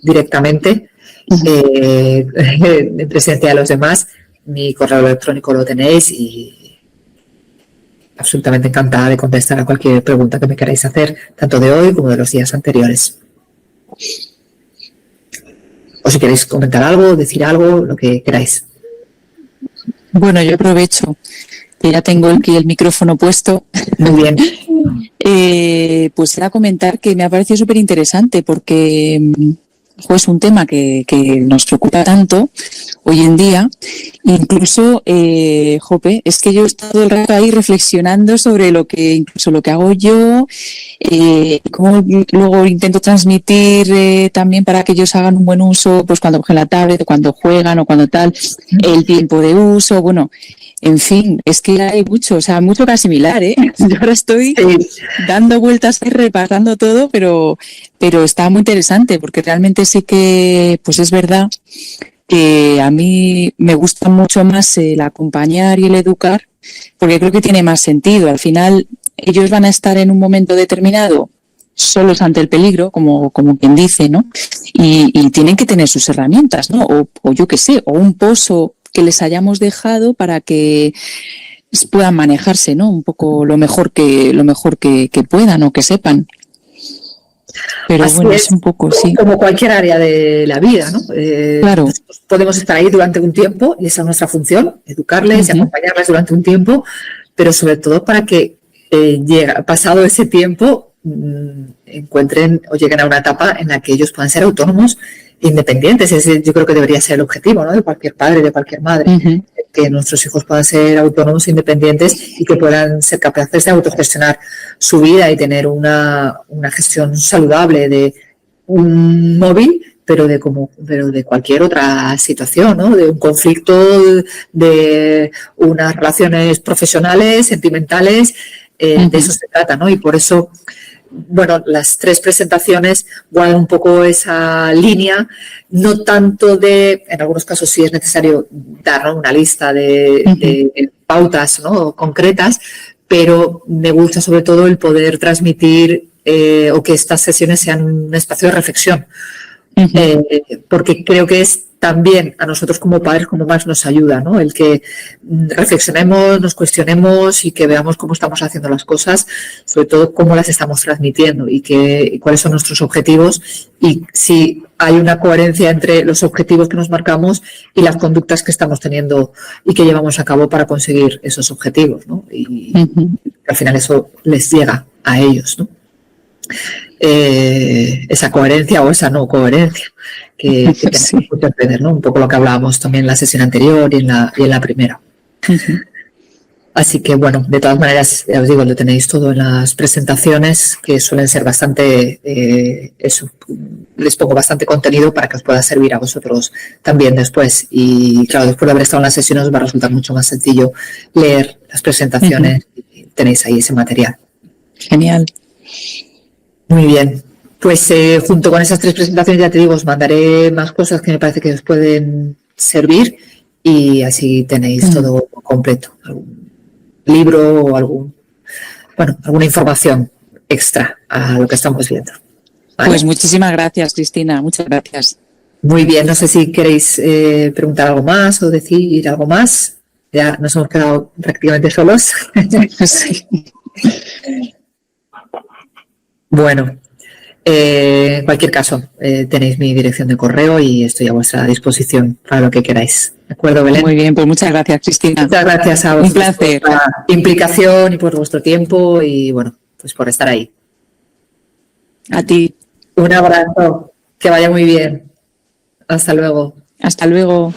directamente en presencia de los demás. Mi correo electrónico lo tenéis y absolutamente encantada de contestar a cualquier pregunta que me queráis hacer, tanto de hoy como de los días anteriores. O si queréis comentar algo, decir algo, lo que queráis. Bueno, yo aprovecho que ya tengo aquí el micrófono puesto. Muy bien. Pues era comentar que me ha parecido súper interesante porque es un tema que nos preocupa tanto hoy en día. Incluso, es que yo he estado todo el rato ahí reflexionando sobre incluso lo que hago yo, cómo luego intento transmitir también para que ellos hagan un buen uso, pues cuando cogen la tablet, o cuando juegan o cuando tal, el tiempo de uso, bueno. En fin, es que hay mucho que asimilar, ¿eh? Yo ahora estoy dando vueltas y repasando todo, pero está muy interesante porque realmente sí que, pues es verdad que a mí me gusta mucho más el acompañar y el educar porque creo que tiene más sentido. Al final, ellos van a estar en un momento determinado solos ante el peligro, como quien dice, ¿no? Y tienen que tener sus herramientas, ¿no? O yo qué sé, o un pozo que les hayamos dejado para que puedan manejarse, ¿no? Un poco lo mejor que puedan o que sepan. Pero así bueno, es un poco, sí. Como cualquier área de la vida, ¿no? Claro. Podemos estar ahí durante un tiempo y esa es nuestra función, educarles y acompañarles durante un tiempo, pero sobre todo para que pasado ese tiempo encuentren o lleguen a una etapa en la que ellos puedan ser autónomos independientes. Ese yo creo que debería ser el objetivo, ¿no? De cualquier padre, de cualquier madre, que nuestros hijos puedan ser autónomos, independientes y que puedan ser capaces de autogestionar su vida y tener una gestión saludable de un móvil, pero de cualquier otra situación, ¿no? De un conflicto, de unas relaciones profesionales, sentimentales, de eso se trata, ¿no? Y por eso, bueno, las 3 presentaciones guardan un poco esa línea, no tanto en algunos casos sí es necesario dar, ¿no?, una lista de pautas, ¿no?, concretas, pero me gusta sobre todo el poder transmitir o que estas sesiones sean un espacio de reflexión, porque creo que es también a nosotros como padres como más nos ayuda, ¿no? El que reflexionemos, nos cuestionemos y que veamos cómo estamos haciendo las cosas, sobre todo cómo las estamos transmitiendo y cuáles son nuestros objetivos y si hay una coherencia entre los objetivos que nos marcamos y las conductas que estamos teniendo y que llevamos a cabo para conseguir esos objetivos, ¿no? Y al final eso les llega a ellos, ¿no? Esa coherencia o esa no coherencia que tenemos que aprender, ¿no? Un poco lo que hablábamos también en la sesión anterior y en la primera. Así que, bueno, de todas maneras, ya os digo, lo tenéis todo en las presentaciones, que suelen ser bastante, les pongo bastante contenido para que os pueda servir a vosotros también después. Y claro, después de haber estado en las sesiones os va a resultar mucho más sencillo leer las presentaciones y tenéis ahí ese material. Genial. Muy bien, pues junto con esas 3 presentaciones, ya te digo, os mandaré más cosas que me parece que os pueden servir y así tenéis todo completo, algún libro o alguna información extra a lo que estamos viendo. ¿Vale? Pues muchísimas gracias, Cristina, muchas gracias. Muy bien, no sé si queréis preguntar algo más o decir algo más. Ya nos hemos quedado prácticamente solos. Sí. Bueno, en cualquier caso, tenéis mi dirección de correo y estoy a vuestra disposición para lo que queráis. ¿De acuerdo, Belén? Muy bien, pues muchas gracias, Cristina. Muchas gracias a vosotros. Un placer. Por la implicación y por vuestro tiempo y, bueno, pues por estar ahí. A ti. Un abrazo. Que vaya muy bien. Hasta luego. Hasta luego.